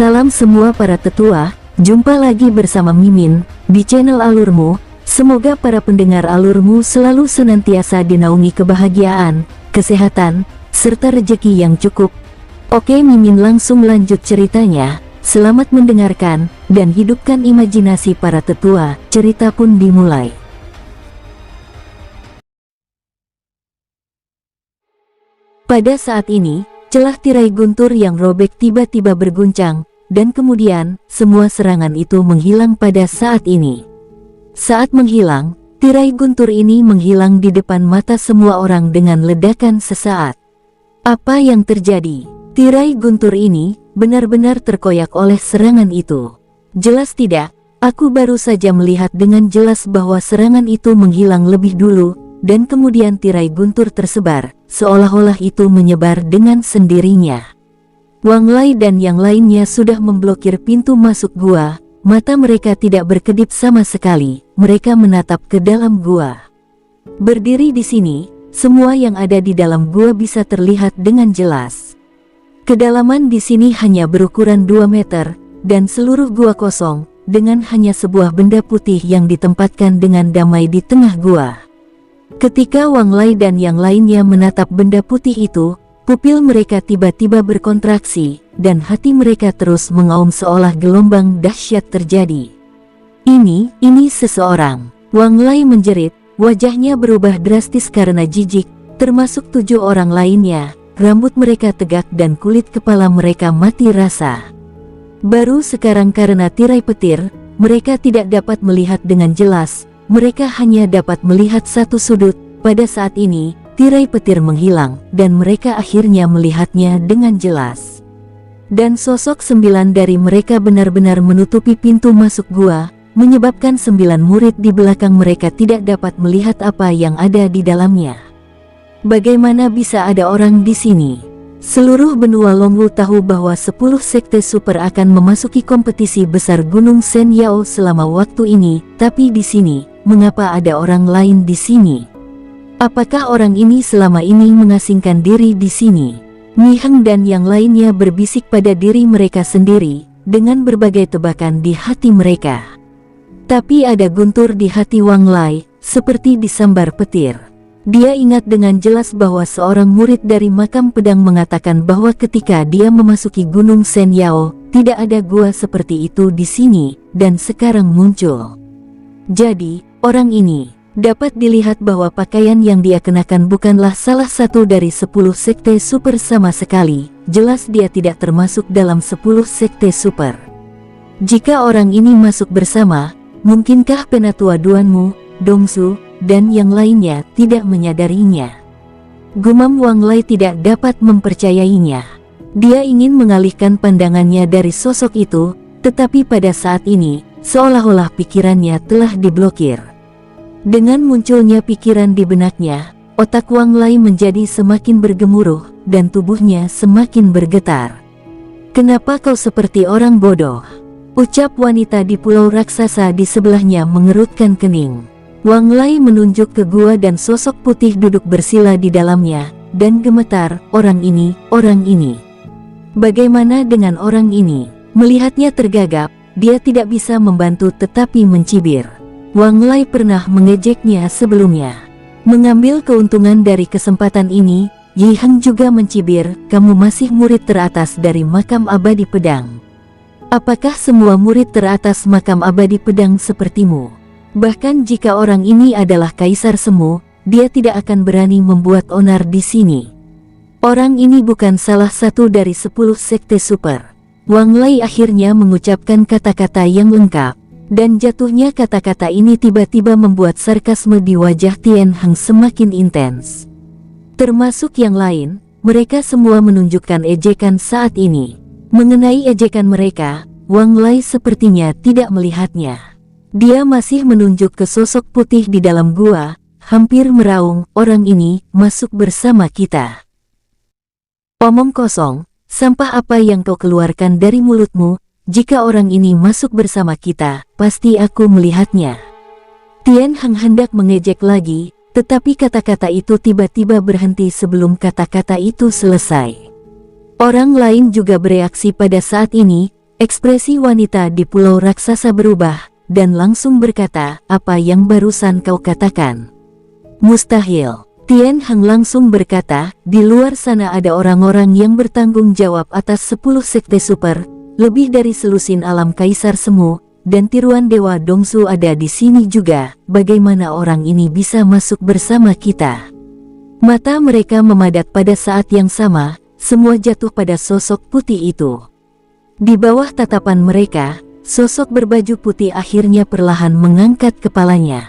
Salam semua para tetua, jumpa lagi bersama Mimin di channel Alurmu. Semoga para pendengar Alurmu selalu senantiasa dinaungi kebahagiaan, kesehatan, serta rezeki yang cukup. Oke, Mimin langsung lanjut ceritanya. Selamat mendengarkan dan hidupkan imajinasi para tetua. Cerita pun dimulai. Pada saat ini, celah tirai guntur yang robek tiba-tiba berguncang, dan kemudian, semua serangan itu menghilang pada saat ini. Saat menghilang, tirai guntur ini menghilang di depan mata semua orang dengan ledakan sesaat. Apa yang terjadi? Tirai guntur ini benar-benar terkoyak oleh serangan itu. Jelas tidak, aku baru saja melihat dengan jelas bahwa serangan itu menghilang lebih dulu, dan kemudian tirai guntur tersebar, seolah-olah itu menyebar dengan sendirinya. Wang Lai dan yang lainnya sudah memblokir pintu masuk gua, mata mereka tidak berkedip sama sekali, mereka menatap ke dalam gua. Berdiri di sini, semua yang ada di dalam gua bisa terlihat dengan jelas. Kedalaman di sini hanya berukuran 2 meter, dan seluruh gua kosong, dengan hanya sebuah benda putih yang ditempatkan dengan damai di tengah gua. Ketika Wang Lai dan yang lainnya menatap benda putih itu, pupil mereka tiba-tiba berkontraksi, dan hati mereka terus mengaum seolah gelombang dahsyat terjadi. Ini seseorang. Wang Lai menjerit, wajahnya berubah drastis karena jijik, termasuk 7 orang lainnya, rambut mereka tegak dan kulit kepala mereka mati rasa. Baru sekarang karena tirai petir, mereka tidak dapat melihat dengan jelas. Mereka hanya dapat melihat satu sudut. Pada saat ini, tirai petir menghilang, dan mereka akhirnya melihatnya dengan jelas. Dan sosok 9 dari mereka benar-benar menutupi pintu masuk gua, menyebabkan 9 murid di belakang mereka tidak dapat melihat apa yang ada di dalamnya. Bagaimana bisa ada orang di sini? Seluruh benua Longwu tahu bahwa 10 sekte super akan memasuki kompetisi besar Gunung Shen Yao selama waktu ini, tapi di sini, mengapa ada orang lain di sini? Apakah orang ini selama ini mengasingkan diri di sini? Mi Heng dan yang lainnya berbisik pada diri mereka sendiri, dengan berbagai tebakan di hati mereka. Tapi ada guntur di hati Wang Lai, seperti disambar petir. Dia ingat dengan jelas bahwa seorang murid dari makam pedang mengatakan bahwa ketika dia memasuki Gunung Shen Yao, tidak ada gua seperti itu di sini, dan sekarang muncul. Jadi, orang ini dapat dilihat bahwa pakaian yang dia kenakan bukanlah salah satu dari 10 sekte super sama sekali. Jelas dia tidak termasuk dalam 10 sekte super. Jika orang ini masuk bersama, mungkinkah penatua Duanmu, Dongsu, dan yang lainnya tidak menyadarinya? Gumam Wang Lai tidak dapat mempercayainya. Dia ingin mengalihkan pandangannya dari sosok itu, tetapi pada saat ini, seolah-olah pikirannya telah diblokir. Dengan munculnya pikiran di benaknya, otak Wang Lai menjadi semakin bergemuruh, dan tubuhnya semakin bergetar. "Kenapa kau seperti orang bodoh?" ucap wanita di pulau raksasa di sebelahnya mengerutkan kening. Wang Lai menunjuk ke gua dan sosok putih duduk bersila di dalamnya, dan gemetar, orang ini. Bagaimana dengan orang ini? Melihatnya tergagap, dia tidak bisa membantu tetapi mencibir. Wang Lai pernah mengejeknya sebelumnya. Mengambil keuntungan dari kesempatan ini, Yi Heng juga mencibir, "Kamu masih murid teratas dari makam abadi pedang. Apakah semua murid teratas makam abadi pedang sepertimu? Bahkan jika orang ini adalah Kaisar Semu, dia tidak akan berani membuat onar di sini." Orang ini bukan salah satu dari 10 sekte super. Wang Lai akhirnya mengucapkan kata-kata yang lengkap, dan jatuhnya kata-kata ini tiba-tiba membuat sarkasme di wajah Tian Heng semakin intens. Termasuk yang lain, mereka semua menunjukkan ejekan saat ini. Mengenai ejekan mereka, Wang Lai sepertinya tidak melihatnya. Dia masih menunjuk ke sosok putih di dalam gua, hampir meraung, "Orang ini masuk bersama kita." "Omong kosong, sampah apa yang kau keluarkan dari mulutmu? Jika orang ini masuk bersama kita, pasti aku melihatnya." Tian Heng hendak mengejek lagi, tetapi kata-kata itu tiba-tiba berhenti sebelum kata-kata itu selesai. Orang lain juga bereaksi pada saat ini. Ekspresi wanita di pulau raksasa berubah, dan langsung berkata, "Apa yang barusan kau katakan?" "Mustahil." Tian Heng langsung berkata, "Di luar sana ada orang-orang yang bertanggung jawab atas 10 sekte super, lebih dari selusin alam kaisar semu, dan tiruan Dewa Dongsu ada di sini juga. Bagaimana orang ini bisa masuk bersama kita?" Mata mereka memadat pada saat yang sama, semua jatuh pada sosok putih itu. Di bawah tatapan mereka, sosok berbaju putih akhirnya perlahan mengangkat kepalanya.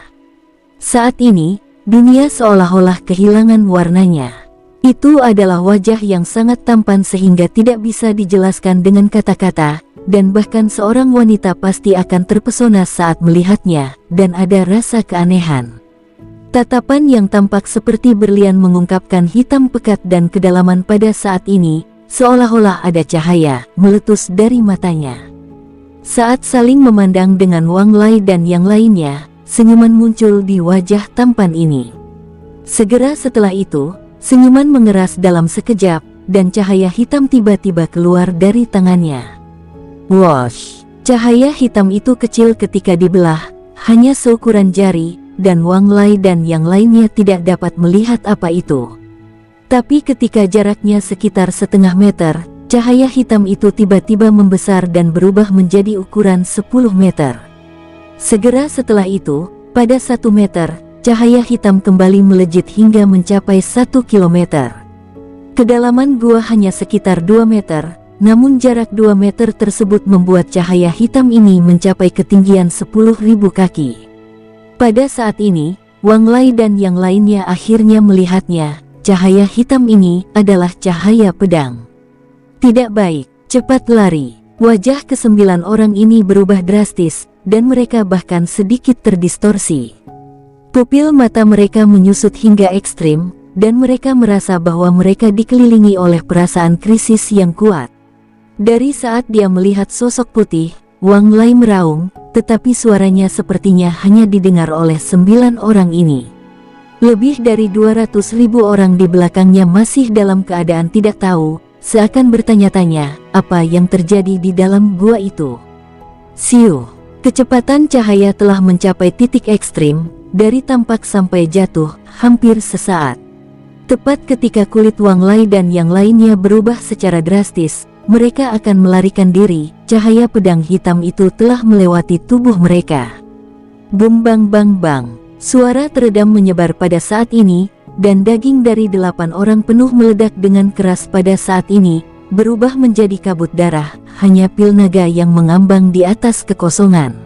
Saat ini, dunia seolah-olah kehilangan warnanya. Itu adalah wajah yang sangat tampan sehingga tidak bisa dijelaskan dengan kata-kata, dan bahkan seorang wanita pasti akan terpesona saat melihatnya, dan ada rasa keanehan. Tatapan yang tampak seperti berlian mengungkapkan hitam pekat dan kedalaman pada saat ini, seolah-olah ada cahaya meletus dari matanya. Saat saling memandang dengan Wang Lai dan yang lainnya, senyuman muncul di wajah tampan ini. Segera setelah itu, senyuman mengeras dalam sekejap, dan cahaya hitam tiba-tiba keluar dari tangannya. Wosh! Cahaya hitam itu kecil ketika dibelah, hanya seukuran jari, dan Wang Lai dan yang lainnya tidak dapat melihat apa itu. Tapi ketika jaraknya sekitar setengah meter, cahaya hitam itu tiba-tiba membesar dan berubah menjadi ukuran 10 meter. Segera setelah itu, pada 1 meter, cahaya hitam kembali melejit hingga mencapai 1 kilometer. Kedalaman gua hanya sekitar 2 meter, namun jarak 2 meter tersebut membuat cahaya hitam ini mencapai ketinggian 10.000 kaki. Pada saat ini, Wang Lai dan yang lainnya akhirnya melihatnya. Cahaya hitam ini adalah cahaya pedang. Tidak baik, cepat lari. Wajah ke-9 orang ini berubah drastis, dan mereka bahkan sedikit terdistorsi. Pupil mata mereka menyusut hingga ekstrim, dan mereka merasa bahwa mereka dikelilingi oleh perasaan krisis yang kuat. Dari saat dia melihat sosok putih, Wang Lai meraung, tetapi suaranya sepertinya hanya didengar oleh 9 orang ini. Lebih dari 200.000 orang di belakangnya masih dalam keadaan tidak tahu, seakan bertanya-tanya, apa yang terjadi di dalam gua itu. Siu! Kecepatan cahaya telah mencapai titik ekstrim, dari tampak sampai jatuh, hampir sesaat. Tepat ketika kulit Wang Lai dan yang lainnya berubah secara drastis, mereka akan melarikan diri, cahaya pedang hitam itu telah melewati tubuh mereka. Bum bang bang bang. Suara teredam menyebar pada saat ini, dan daging dari 8 orang penuh meledak dengan keras pada saat ini, berubah menjadi kabut darah, hanya pil naga yang mengambang di atas kekosongan.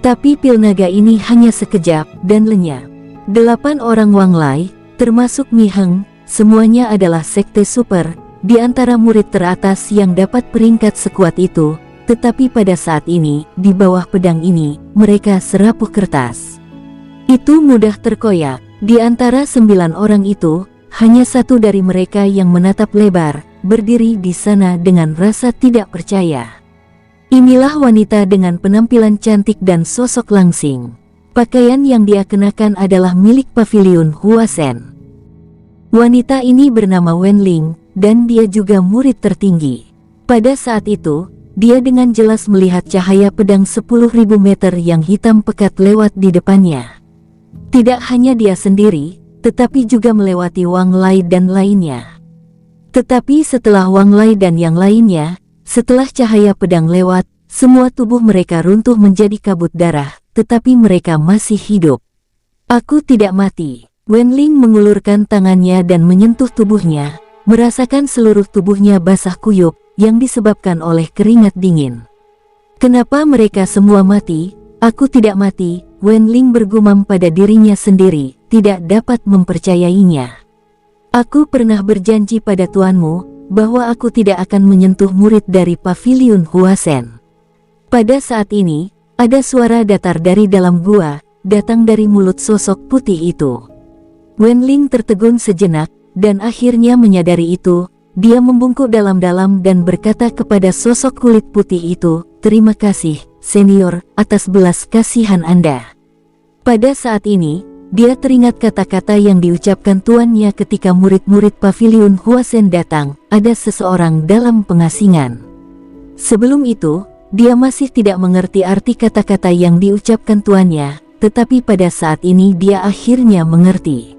Tapi pil naga ini hanya sekejap, dan lenyap. 8 orang Wang Lai, termasuk Mi Heng, semuanya adalah sekte super, di antara murid teratas yang dapat peringkat sekuat itu, tetapi pada saat ini, di bawah pedang ini, mereka serapuh kertas. Itu mudah terkoyak. Di antara 9 orang itu, hanya satu dari mereka yang menatap lebar, berdiri di sana dengan rasa tidak percaya. Inilah wanita dengan penampilan cantik dan sosok langsing. Pakaian yang dia kenakan adalah milik paviliun Huasen. Wanita ini bernama Wen Ling, dan dia juga murid tertinggi. Pada saat itu, dia dengan jelas melihat cahaya pedang 10.000 meter yang hitam pekat lewat di depannya. Tidak hanya dia sendiri, tetapi juga melewati Wang Lai dan lainnya. Tetapi setelah Wang Lai dan yang lainnya, setelah cahaya pedang lewat, semua tubuh mereka runtuh menjadi kabut darah, tetapi mereka masih hidup. Aku tidak mati. Wen Ling mengulurkan tangannya dan menyentuh tubuhnya, merasakan seluruh tubuhnya basah kuyup, yang disebabkan oleh keringat dingin. Kenapa mereka semua mati? Aku tidak mati. Wen Ling bergumam pada dirinya sendiri, tidak dapat mempercayainya. Aku pernah berjanji pada tuanmu, bahwa aku tidak akan menyentuh murid dari paviliun Huasen. Pada saat ini, ada suara datar dari dalam gua, datang dari mulut sosok putih itu. Wen Ling tertegun sejenak, dan akhirnya menyadari itu. Dia membungkuk dalam-dalam dan berkata kepada sosok kulit putih itu, "Terima kasih, senior, atas belas kasihan Anda." Pada saat ini, dia teringat kata-kata yang diucapkan tuannya ketika murid-murid paviliun Huasen datang, ada seseorang dalam pengasingan. Sebelum itu, dia masih tidak mengerti arti kata-kata yang diucapkan tuannya, tetapi pada saat ini dia akhirnya mengerti.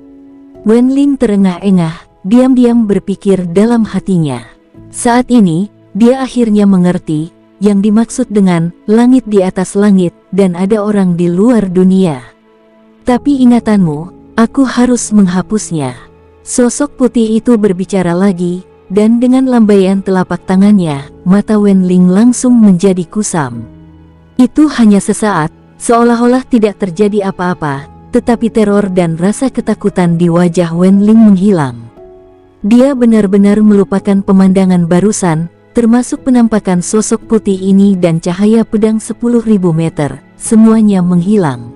Wen Ling terengah-engah, diam-diam berpikir dalam hatinya. Saat ini, dia akhirnya mengerti yang dimaksud dengan langit di atas langit dan ada orang di luar dunia. Tapi ingatanmu, aku harus menghapusnya. Sosok putih itu berbicara lagi, dan dengan lambaian telapak tangannya, mata Wen Ling langsung menjadi kusam. Itu hanya sesaat, seolah-olah tidak terjadi apa-apa, tetapi teror dan rasa ketakutan di wajah Wen Ling menghilang. Dia benar-benar melupakan pemandangan barusan, termasuk penampakan sosok putih ini dan cahaya pedang 10.000 meter, semuanya menghilang.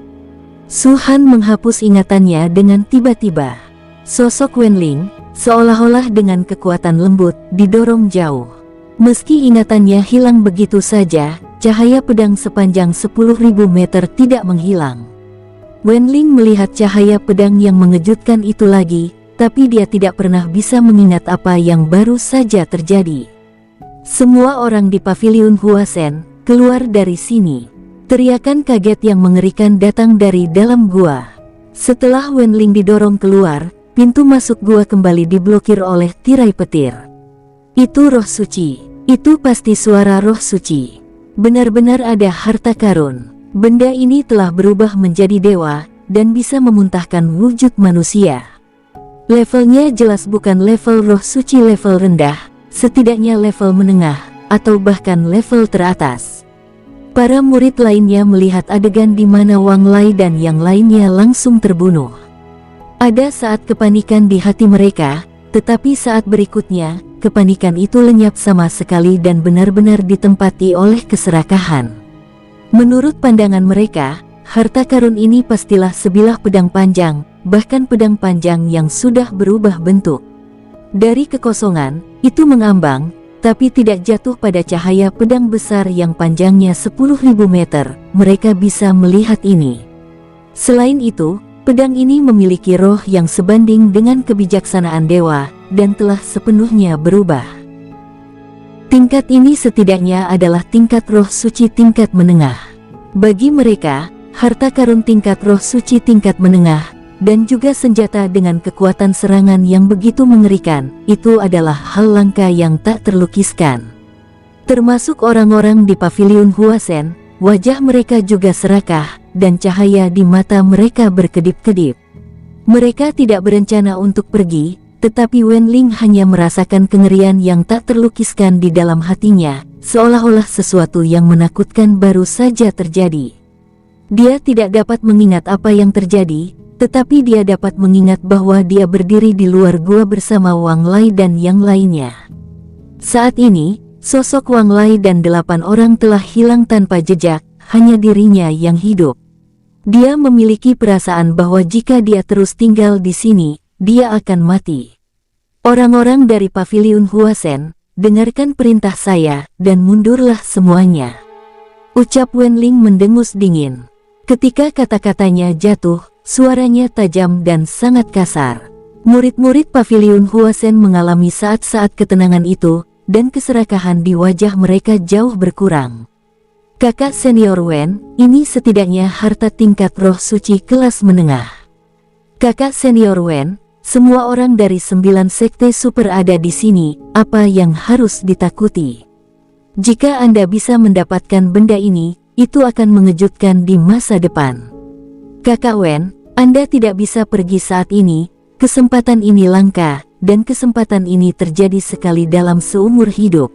Su Han menghapus ingatannya dengan tiba-tiba. Sosok Wen Ling, seolah-olah dengan kekuatan lembut, didorong jauh. Meski ingatannya hilang begitu saja, cahaya pedang sepanjang 10.000 meter tidak menghilang. Wen Ling melihat cahaya pedang yang mengejutkan itu lagi, tapi dia tidak pernah bisa mengingat apa yang baru saja terjadi. Semua orang di paviliun Huasen keluar dari sini. Teriakan kaget yang mengerikan datang dari dalam gua. Setelah Wen Ling didorong keluar, pintu masuk gua kembali diblokir oleh tirai petir. Itu roh suci. Itu pasti suara roh suci. Benar-benar ada harta karun. Benda ini telah berubah menjadi dewa dan bisa memuntahkan wujud manusia. Levelnya jelas bukan level roh suci level rendah, setidaknya level menengah, atau bahkan level teratas. Para murid lainnya melihat adegan di mana Wang Lai dan yang lainnya langsung terbunuh. Ada saat kepanikan di hati mereka, tetapi saat berikutnya, kepanikan itu lenyap sama sekali dan benar-benar ditempati oleh keserakahan. Menurut pandangan mereka, harta karun ini pastilah sebilah pedang panjang, bahkan pedang panjang yang sudah berubah bentuk. Dari kekosongan, itu mengambang, tapi tidak jatuh pada cahaya pedang besar yang panjangnya 10.000 meter, mereka bisa melihat ini. Selain itu, pedang ini memiliki roh yang sebanding dengan kebijaksanaan dewa, dan telah sepenuhnya berubah. Tingkat ini setidaknya adalah tingkat roh suci tingkat menengah. Bagi mereka, harta karun tingkat roh suci tingkat menengah, dan juga senjata dengan kekuatan serangan yang begitu mengerikan, itu adalah hal langka yang tak terlukiskan. Termasuk orang-orang di paviliun Huasen, wajah mereka juga serakah, dan cahaya di mata mereka berkedip-kedip. Mereka tidak berencana untuk pergi, tetapi Wen Ling hanya merasakan kengerian yang tak terlukiskan di dalam hatinya, seolah-olah sesuatu yang menakutkan baru saja terjadi. Dia tidak dapat mengingat apa yang terjadi, tetapi dia dapat mengingat bahwa dia berdiri di luar gua bersama Wang Lai dan yang lainnya. Saat ini, sosok Wang Lai dan 8 orang telah hilang tanpa jejak, hanya dirinya yang hidup. Dia memiliki perasaan bahwa jika dia terus tinggal di sini, dia akan mati. Orang-orang dari paviliun Huasen, dengarkan perintah saya, dan mundurlah semuanya. Ucap Wen Ling mendengus dingin. Ketika kata-katanya jatuh, suaranya tajam dan sangat kasar. Murid-murid paviliun Huasen mengalami saat-saat ketenangan itu, dan keserakahan di wajah mereka jauh berkurang. Kakak senior Wen, ini setidaknya harta tingkat roh suci kelas menengah. Kakak senior Wen, semua orang dari 9 sekte super ada di sini, apa yang harus ditakuti? Jika Anda bisa mendapatkan benda ini, itu akan mengejutkan di masa depan. Kakak Wen, Anda tidak bisa pergi saat ini, kesempatan ini langka, dan kesempatan ini terjadi sekali dalam seumur hidup.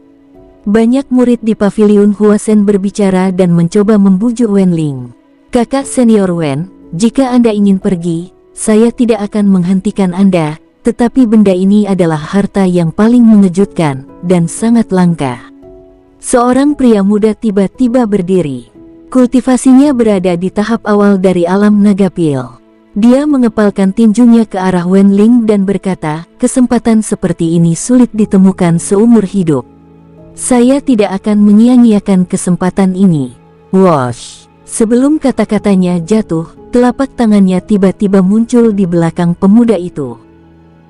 Banyak murid di paviliun Huasen berbicara dan mencoba membujuk Wen Ling. Kakak senior Wen, jika Anda ingin pergi, saya tidak akan menghentikan Anda, tetapi benda ini adalah harta yang paling mengejutkan, dan sangat langka. Seorang pria muda tiba-tiba berdiri. Kultivasinya berada di tahap awal dari alam naga pil. Dia mengepalkan tinjunya ke arah Wen Ling dan berkata, kesempatan seperti ini sulit ditemukan seumur hidup. Saya tidak akan menyia-nyiakan kesempatan ini. Wosh! Sebelum kata-katanya jatuh, telapak tangannya tiba-tiba muncul di belakang pemuda itu.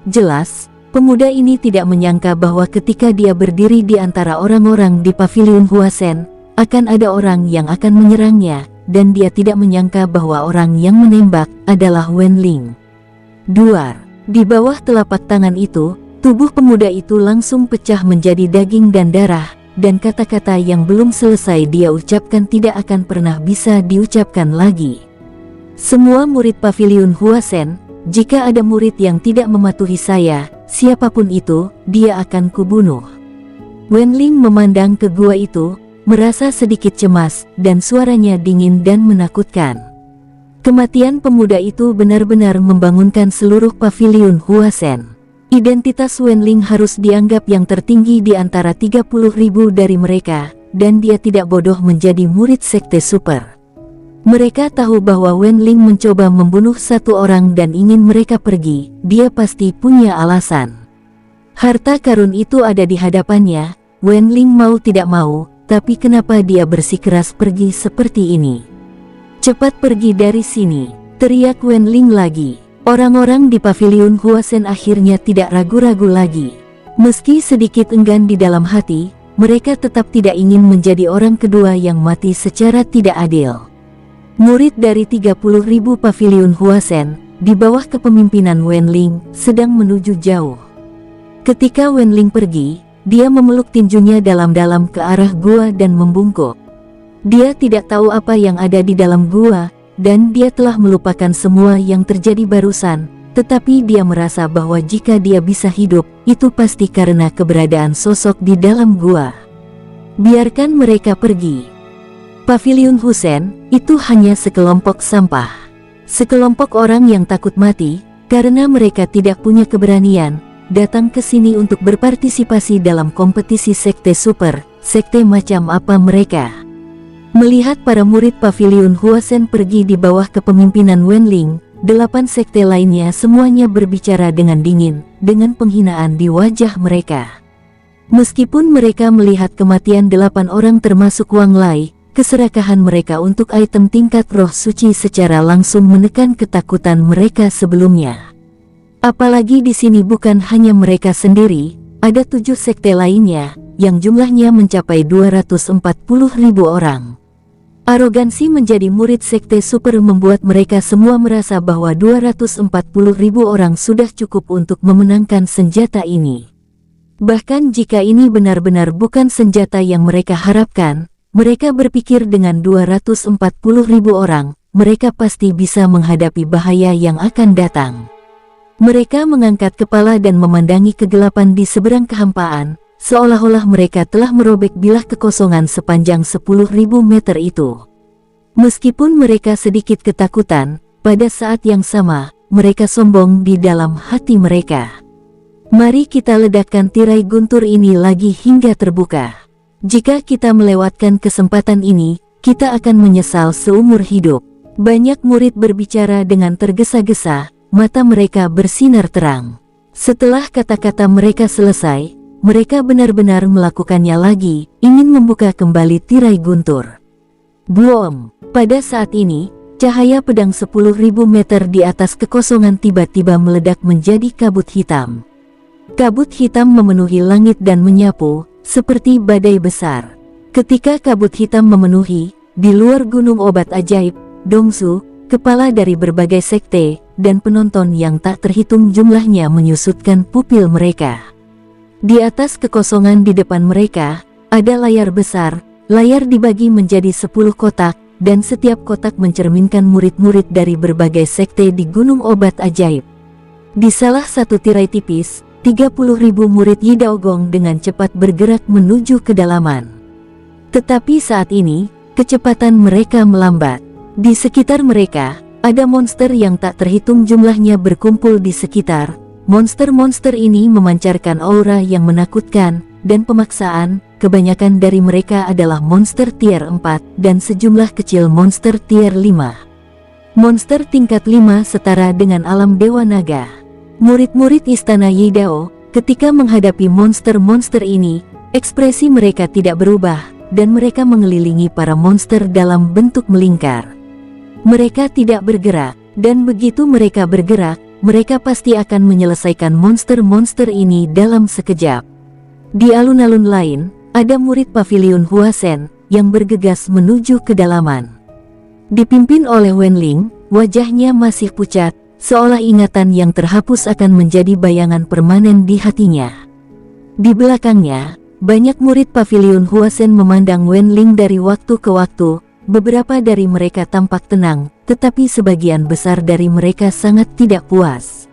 Jelas, Pemuda ini tidak menyangka bahwa ketika dia berdiri di antara orang-orang di paviliun Huasen, akan ada orang yang akan menyerangnya, dan dia tidak menyangka bahwa orang yang menembak adalah Wen Ling. Duar. Di bawah telapak tangan itu, tubuh pemuda itu langsung pecah menjadi daging dan darah, dan kata-kata yang belum selesai dia ucapkan tidak akan pernah bisa diucapkan lagi. Semua murid paviliun Huasen, jika ada murid yang tidak mematuhi saya, siapapun itu, dia akan kubunuh. Wen Ling memandang ke gua itu, merasa sedikit cemas, dan suaranya dingin dan menakutkan. Kematian pemuda itu benar-benar membangunkan seluruh paviliun Huasen. Identitas Wen Ling harus dianggap yang tertinggi di antara 30.000 dari mereka, dan dia tidak bodoh menjadi murid sekte super. Mereka tahu bahwa Wen Ling mencoba membunuh satu orang dan ingin mereka pergi, dia pasti punya alasan. Harta karun itu ada di hadapannya, Wen Ling mau tidak mau, tapi kenapa dia bersikeras pergi seperti ini? Cepat pergi dari sini, teriak Wen Ling lagi. Orang-orang di paviliun Huasen akhirnya tidak ragu-ragu lagi. Meski sedikit enggan di dalam hati, mereka tetap tidak ingin menjadi orang kedua yang mati secara tidak adil. Murid dari 30.000 paviliun Huasen, di bawah kepemimpinan Wen Ling, sedang menuju jauh. Ketika Wen Ling pergi, dia memeluk tinjunya dalam-dalam ke arah gua dan membungkuk. Dia tidak tahu apa yang ada di dalam gua, dan dia telah melupakan semua yang terjadi barusan, tetapi dia merasa bahwa jika dia bisa hidup, itu pasti karena keberadaan sosok di dalam gua. Biarkan mereka pergi. Paviliun Huasen itu hanya sekelompok sampah. Sekelompok orang yang takut mati, karena mereka tidak punya keberanian, datang ke sini untuk berpartisipasi dalam kompetisi sekte super, sekte macam apa mereka. Melihat para murid paviliun Huasen pergi di bawah kepemimpinan Wen Ling, 8 sekte lainnya semuanya berbicara dengan dingin, dengan penghinaan di wajah mereka. Meskipun mereka melihat kematian 8 orang termasuk Wang Lai, keserakahan mereka untuk item tingkat roh suci secara langsung menekan ketakutan mereka sebelumnya. Apalagi di sini bukan hanya mereka sendiri, ada 7 sekte lainnya, yang jumlahnya mencapai 240.000 orang. Arogansi menjadi murid sekte super membuat mereka semua merasa bahwa 240.000 orang sudah cukup untuk memenangkan senjata ini. Bahkan jika ini benar-benar bukan senjata yang mereka harapkan, mereka berpikir dengan 240.000 orang, mereka pasti bisa menghadapi bahaya yang akan datang. Mereka mengangkat kepala dan memandangi kegelapan di seberang kehampaan, seolah-olah mereka telah merobek bilah kekosongan sepanjang 10.000 meter itu. Meskipun mereka sedikit ketakutan, pada saat yang sama, mereka sombong di dalam hati mereka. Mari kita ledakkan tirai guntur ini lagi hingga terbuka. Jika kita melewatkan kesempatan ini, kita akan menyesal seumur hidup. Banyak murid berbicara dengan tergesa-gesa, mata mereka bersinar terang. Setelah kata-kata mereka selesai, mereka benar-benar melakukannya lagi, ingin membuka kembali tirai guntur. Boom! Pada saat ini, cahaya pedang 10.000 meter di atas kekosongan tiba-tiba meledak menjadi kabut hitam. Kabut hitam memenuhi langit dan menyapu, seperti badai besar. Ketika kabut hitam memenuhi, di luar gunung obat ajaib, Dongsu, kepala dari berbagai sekte, dan penonton yang tak terhitung jumlahnya menyusutkan pupil mereka. Di atas kekosongan di depan mereka, ada layar besar, layar dibagi menjadi 10 kotak, dan setiap kotak mencerminkan murid-murid dari berbagai sekte di Gunung Obat Ajaib. Di salah satu tirai tipis, 30.000 murid Yi Daogong dengan cepat bergerak menuju kedalaman. Tetapi saat ini, kecepatan mereka melambat. Di sekitar mereka, ada monster yang tak terhitung jumlahnya berkumpul di sekitar. Monster-monster ini memancarkan aura yang menakutkan, dan pemaksaan, kebanyakan dari mereka adalah monster tier 4, dan sejumlah kecil monster tier 5. Monster tingkat 5 setara dengan alam Dewa Naga. Murid-murid Istana Yi Dao, ketika menghadapi monster-monster ini, ekspresi mereka tidak berubah, dan mereka mengelilingi para monster dalam bentuk melingkar. Mereka tidak bergerak, dan begitu mereka bergerak, mereka pasti akan menyelesaikan monster-monster ini dalam sekejap. Di alun-alun lain, ada murid pavilion Huasen yang bergegas menuju kedalaman. Dipimpin oleh Wenling, wajahnya masih pucat, seolah ingatan yang terhapus akan menjadi bayangan permanen di hatinya. Di belakangnya, banyak murid pavilion Huasen memandang Wenling dari waktu ke waktu. Beberapa dari mereka tampak tenang, tetapi sebagian besar dari mereka sangat tidak puas.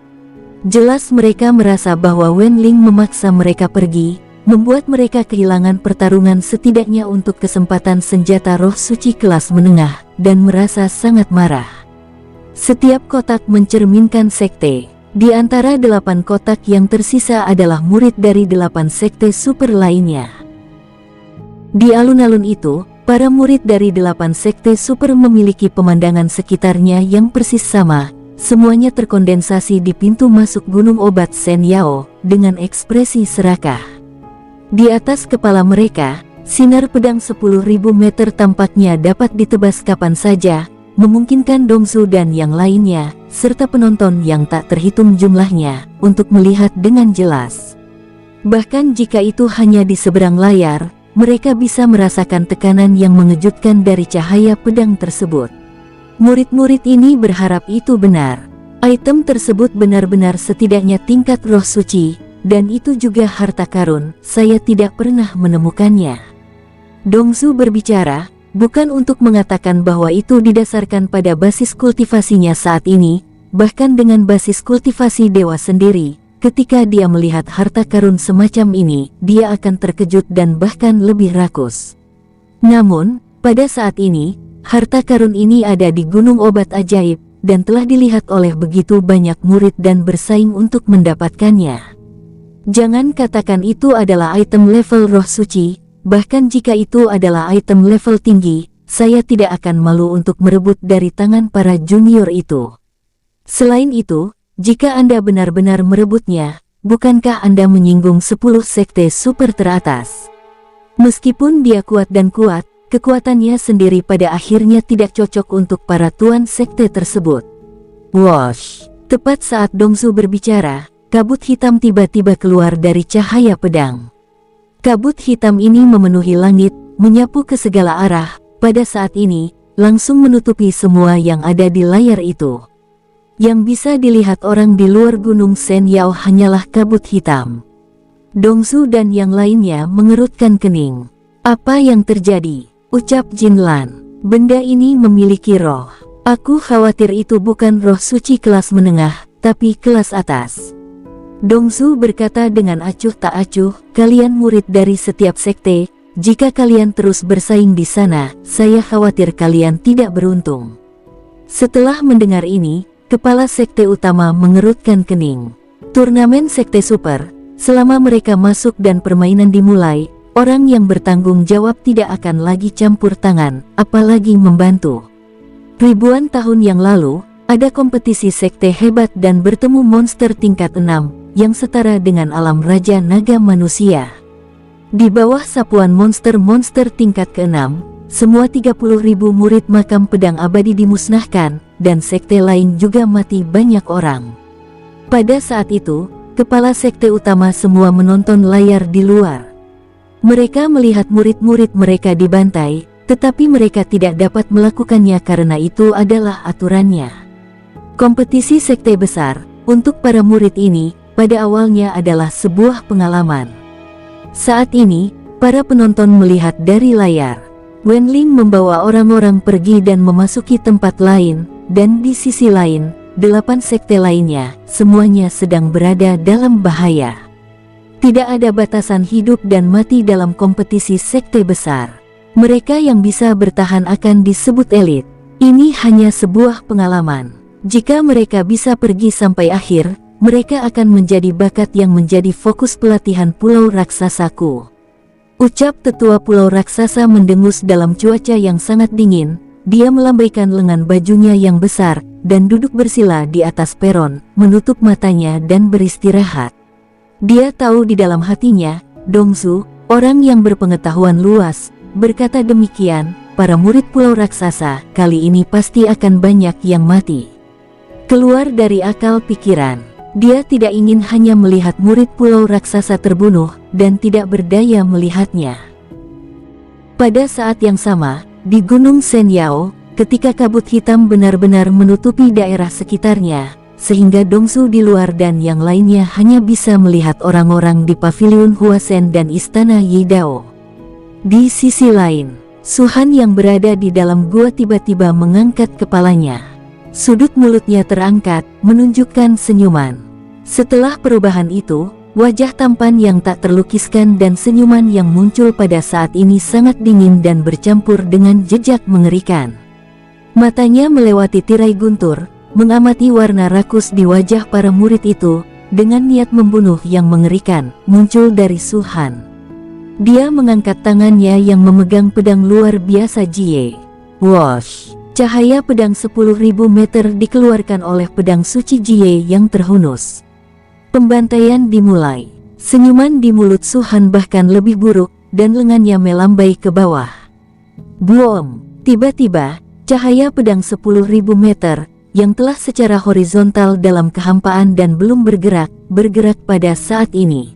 Jelas mereka merasa bahwa Wenling memaksa mereka pergi, membuat mereka kehilangan pertarungan setidaknya untuk kesempatan senjata roh suci kelas menengah, dan merasa sangat marah. Setiap kotak mencerminkan sekte. Di antara 8 kotak yang tersisa adalah murid dari 8 sekte super lainnya. Di alun-alun itu, para murid dari 8 sekte super memiliki pemandangan sekitarnya yang persis sama. Semuanya terkondensasi di pintu masuk Gunung Obat Sen Yao, dengan ekspresi serakah. Di atas kepala mereka, sinar pedang 10.000 meter tampaknya dapat ditebas kapan saja, memungkinkan Dongsu dan yang lainnya, serta penonton yang tak terhitung jumlahnya, untuk melihat dengan jelas. Bahkan jika itu hanya di seberang layar, mereka bisa merasakan tekanan yang mengejutkan dari cahaya pedang tersebut. Murid-murid ini berharap itu benar. Item tersebut benar-benar setidaknya tingkat roh suci, dan itu juga harta karun. Saya tidak pernah menemukannya. Dongsu berbicara, bukan untuk mengatakan bahwa itu didasarkan pada basis kultivasinya saat ini, bahkan dengan basis kultivasi dewa sendiri. Ketika dia melihat harta karun semacam ini, dia akan terkejut dan bahkan lebih rakus. Namun, pada saat ini, harta karun ini ada di Gunung Obat Ajaib, dan telah dilihat oleh begitu banyak murid dan bersaing untuk mendapatkannya. Jangan katakan itu adalah item level roh suci, bahkan jika itu adalah item level tinggi, saya tidak akan malu untuk merebut dari tangan para junior itu. Selain itu, jika Anda benar-benar merebutnya, bukankah Anda menyinggung 10 sekte super teratas? Meskipun dia kuat dan kuat, kekuatannya sendiri pada akhirnya tidak cocok untuk para tuan sekte tersebut. Wosh! Tepat saat Dongsu berbicara, kabut hitam tiba-tiba keluar dari cahaya pedang. Kabut hitam ini memenuhi langit, menyapu ke segala arah, pada saat ini, langsung menutupi semua yang ada di layar itu. Yang bisa dilihat orang di luar Gunung Sen Yao hanyalah kabut hitam. Dongsu dan yang lainnya mengerutkan kening. Apa yang terjadi? Ucap Jinlan. Benda ini memiliki roh. Aku khawatir itu bukan roh suci kelas menengah, tapi kelas atas. Dongsu berkata dengan acuh tak acuh, kalian murid dari setiap sekte, jika kalian terus bersaing di sana, saya khawatir kalian tidak beruntung. Setelah mendengar ini, kepala sekte utama mengerutkan kening. Turnamen sekte super, selama mereka masuk dan permainan dimulai, orang yang bertanggung jawab tidak akan lagi campur tangan, apalagi membantu. Ribuan tahun yang lalu, ada kompetisi sekte hebat dan bertemu monster tingkat 6, yang setara dengan alam Raja Naga Manusia. Di bawah sapuan monster-monster tingkat ke-6, semua 30.000 murid makam pedang abadi dimusnahkan, dan sekte lain juga mati banyak orang. Pada saat itu, kepala sekte utama semua menonton layar di luar. Mereka melihat murid-murid mereka dibantai, tetapi mereka tidak dapat melakukannya karena itu adalah aturannya. Kompetisi sekte besar, untuk para murid ini, pada awalnya adalah sebuah pengalaman. Saat ini, para penonton melihat dari layar. Wenling membawa orang-orang pergi dan memasuki tempat lain, dan di sisi lain, 8 sekte lainnya, semuanya sedang berada dalam bahaya. Tidak ada batasan hidup dan mati dalam kompetisi sekte besar. Mereka yang bisa bertahan akan disebut elit. Ini hanya sebuah pengalaman. Jika mereka bisa pergi sampai akhir, mereka akan menjadi bakat yang menjadi fokus pelatihan Pulau Raksasaku. Ucap tetua Pulau Raksasa mendengus dalam cuaca yang sangat dingin. Dia melambaikan lengan bajunya yang besar, dan duduk bersila di atas peron, menutup matanya dan beristirahat. Dia tahu di dalam hatinya, Dongsu, orang yang berpengetahuan luas, berkata demikian, para murid Pulau Raksasa, kali ini pasti akan banyak yang mati. Keluar dari akal pikiran. Dia tidak ingin hanya melihat murid pulau raksasa terbunuh dan tidak berdaya melihatnya. Pada saat yang sama, di Gunung Senyao, ketika kabut hitam benar-benar menutupi daerah sekitarnya, sehingga Dongsu di luar dan yang lainnya hanya bisa melihat orang-orang di paviliun Huasen dan istana Yidao. Di sisi lain, Suhan yang berada di dalam gua tiba-tiba mengangkat kepalanya. Sudut mulutnya terangkat, menunjukkan senyuman. Setelah perubahan itu, wajah tampan yang tak terlukiskan dan senyuman yang muncul pada saat ini sangat dingin dan bercampur dengan jejak mengerikan. Matanya melewati tirai guntur, mengamati warna rakus di wajah para murid itu, dengan niat membunuh yang mengerikan, muncul dari Suhan. Dia mengangkat tangannya yang memegang pedang luar biasa Jie. Wosh! Cahaya pedang 10.000 meter dikeluarkan oleh pedang suci Jie yang terhunus. Pembantaian dimulai. Senyuman di mulut Suhan bahkan lebih buruk, dan lengannya melambai ke bawah. Boom! Tiba-tiba, cahaya pedang 10.000 meter, yang telah secara horizontal dalam kehampaan dan belum bergerak pada saat ini.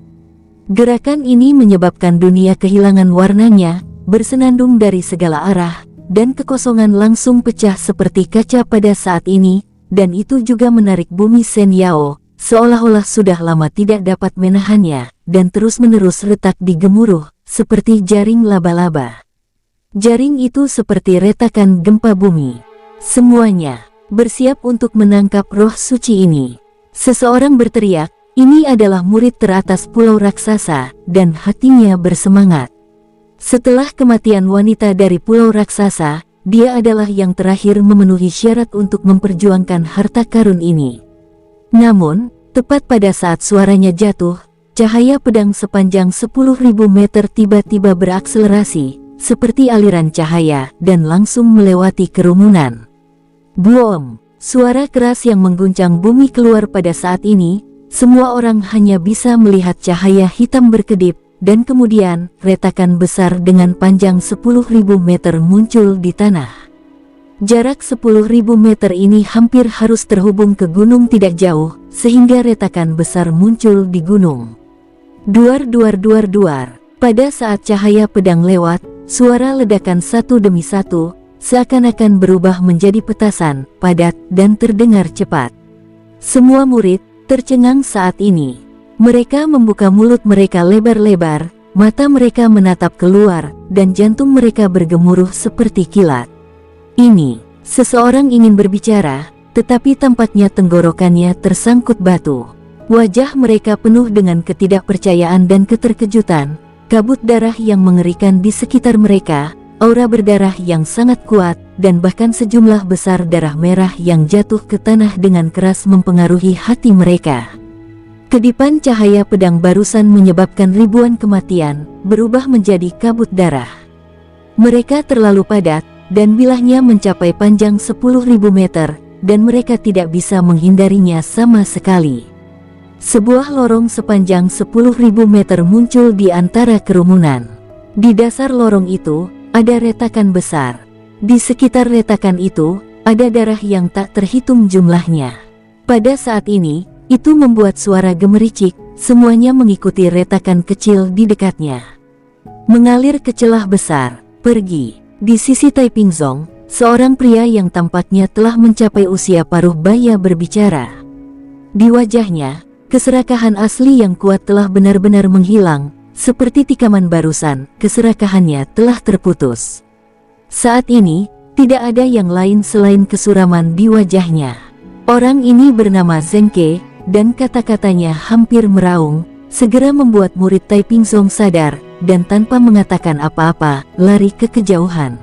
Gerakan ini menyebabkan dunia kehilangan warnanya, bersenandung dari segala arah, dan kekosongan langsung pecah seperti kaca pada saat ini, dan itu juga menarik bumi Senyao, seolah-olah sudah lama tidak dapat menahannya, dan terus-menerus retak di gemuruh, seperti jaring laba-laba. Jaring itu seperti retakan gempa bumi. Semuanya bersiap untuk menangkap roh suci ini. Seseorang berteriak, ini adalah murid teratas pulau raksasa, dan hatinya bersemangat. Setelah kematian wanita dari pulau raksasa, dia adalah yang terakhir memenuhi syarat untuk memperjuangkan harta karun ini. Namun, tepat pada saat suaranya jatuh, cahaya pedang sepanjang 10.000 meter tiba-tiba berakselerasi, seperti aliran cahaya, dan langsung melewati kerumunan. Boom! Suara keras yang mengguncang bumi keluar pada saat ini. Semua orang hanya bisa melihat cahaya hitam berkedip, dan kemudian retakan besar dengan panjang 10.000 meter muncul di tanah. Jarak 10.000 meter ini hampir harus terhubung ke gunung tidak jauh, sehingga retakan besar muncul di gunung. Duar. Pada saat cahaya pedang lewat, suara ledakan satu demi satu, seakan-akan berubah menjadi petasan, padat, dan terdengar cepat. Semua murid tercengang saat ini. Mereka membuka mulut mereka lebar-lebar, mata mereka menatap keluar, dan jantung mereka bergemuruh seperti kilat. Ini, seseorang ingin berbicara, tetapi tampaknya tenggorokannya tersangkut batu. Wajah mereka penuh dengan ketidakpercayaan dan keterkejutan, kabut darah yang mengerikan di sekitar mereka, aura berdarah yang sangat kuat, dan bahkan sejumlah besar darah merah yang jatuh ke tanah dengan keras mempengaruhi hati mereka. Kedipan cahaya pedang barusan menyebabkan ribuan kematian, berubah menjadi kabut darah. Mereka terlalu padat, dan bilahnya mencapai panjang 10.000 meter, dan mereka tidak bisa menghindarinya sama sekali. Sebuah lorong sepanjang 10.000 meter muncul di antara kerumunan. Di dasar lorong itu, ada retakan besar. Di sekitar retakan itu, ada darah yang tak terhitung jumlahnya. Pada saat ini, itu membuat suara gemericik, semuanya mengikuti retakan kecil di dekatnya. Mengalir ke celah besar, pergi. Di sisi Taipingzong, seorang pria yang tampaknya telah mencapai usia paruh baya berbicara. Di wajahnya, keserakahan asli yang kuat telah benar-benar menghilang. Seperti tikaman barusan, keserakahannya telah terputus. Saat ini, tidak ada yang lain selain kesuraman di wajahnya. Orang ini bernama Zengke, dan kata-katanya hampir meraung, segera membuat murid Taipingzong sadar, dan tanpa mengatakan apa-apa, lari ke kejauhan.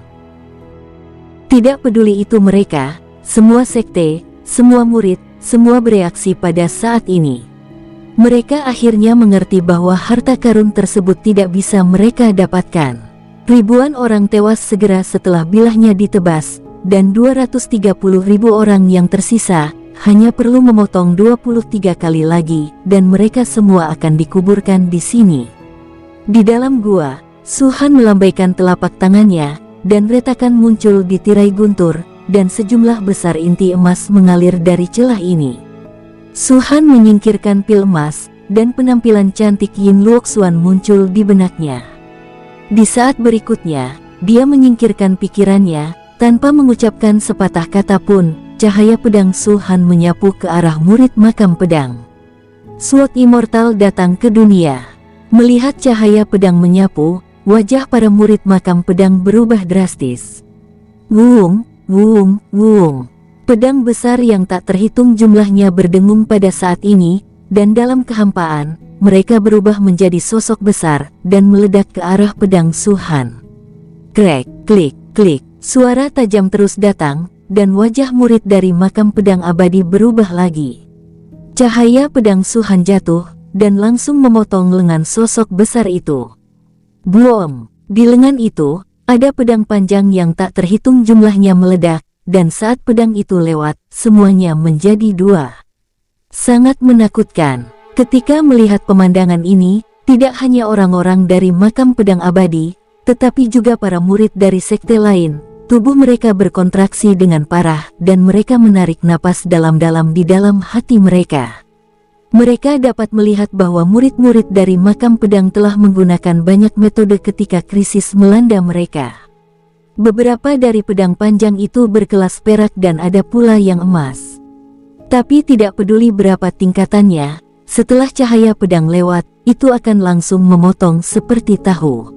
Tidak peduli itu mereka, semua sekte, semua murid, semua bereaksi pada saat ini. Mereka akhirnya mengerti bahwa harta karun tersebut tidak bisa mereka dapatkan. Ribuan orang tewas segera setelah bilahnya ditebas, dan 230.000 orang yang tersisa hanya perlu memotong 23 kali lagi, dan mereka semua akan dikuburkan di sini. Di dalam gua, Suhan melambaikan telapak tangannya, dan retakan muncul di tirai guntur, dan sejumlah besar inti emas mengalir dari celah ini. Su Han menyingkirkan pil emas, dan penampilan cantik Yin Luoxuan muncul di benaknya. Di saat berikutnya, dia menyingkirkan pikirannya, tanpa mengucapkan sepatah kata pun, cahaya pedang Su Han menyapu ke arah murid makam pedang. Sword Immortal datang ke dunia. Melihat cahaya pedang menyapu, wajah para murid makam pedang berubah drastis. Wuung, wuung, wuung. Pedang besar yang tak terhitung jumlahnya berdengung pada saat ini, dan dalam kehampaan, mereka berubah menjadi sosok besar, dan meledak ke arah pedang Su Han. Krek, klik, klik, suara tajam terus datang, dan wajah murid dari makam pedang abadi berubah lagi. Cahaya pedang Su Han jatuh, dan langsung memotong lengan sosok besar itu. Boom! Di lengan itu, ada pedang panjang yang tak terhitung jumlahnya meledak, dan saat pedang itu lewat, semuanya menjadi dua. Sangat menakutkan. Ketika melihat pemandangan ini, tidak hanya orang-orang dari makam pedang abadi, tetapi juga para murid dari sekte lain. Tubuh mereka berkontraksi dengan parah, dan mereka menarik napas dalam-dalam di dalam hati mereka. Mereka dapat melihat bahwa murid-murid dari makam pedang telah menggunakan banyak metode ketika krisis melanda mereka. Beberapa dari pedang panjang itu berkelas perak dan ada pula yang emas. Tapi tidak peduli berapa tingkatannya, setelah cahaya pedang lewat, itu akan langsung memotong seperti tahu.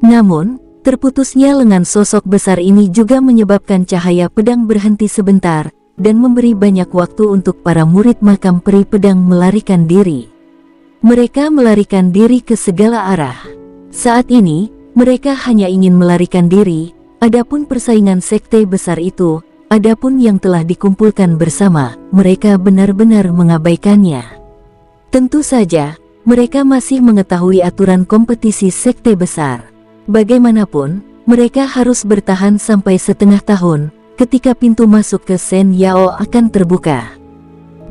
Namun, terputusnya lengan sosok besar ini juga menyebabkan cahaya pedang berhenti sebentar, dan memberi banyak waktu untuk para murid makam peri pedang melarikan diri. Mereka melarikan diri ke segala arah. Saat ini, mereka hanya ingin melarikan diri, adapun persaingan sekte besar itu, adapun yang telah dikumpulkan bersama, mereka benar-benar mengabaikannya. Tentu saja, mereka masih mengetahui aturan kompetisi sekte besar. Bagaimanapun, mereka harus bertahan sampai setengah tahun, ketika pintu masuk ke Sen Yao akan terbuka.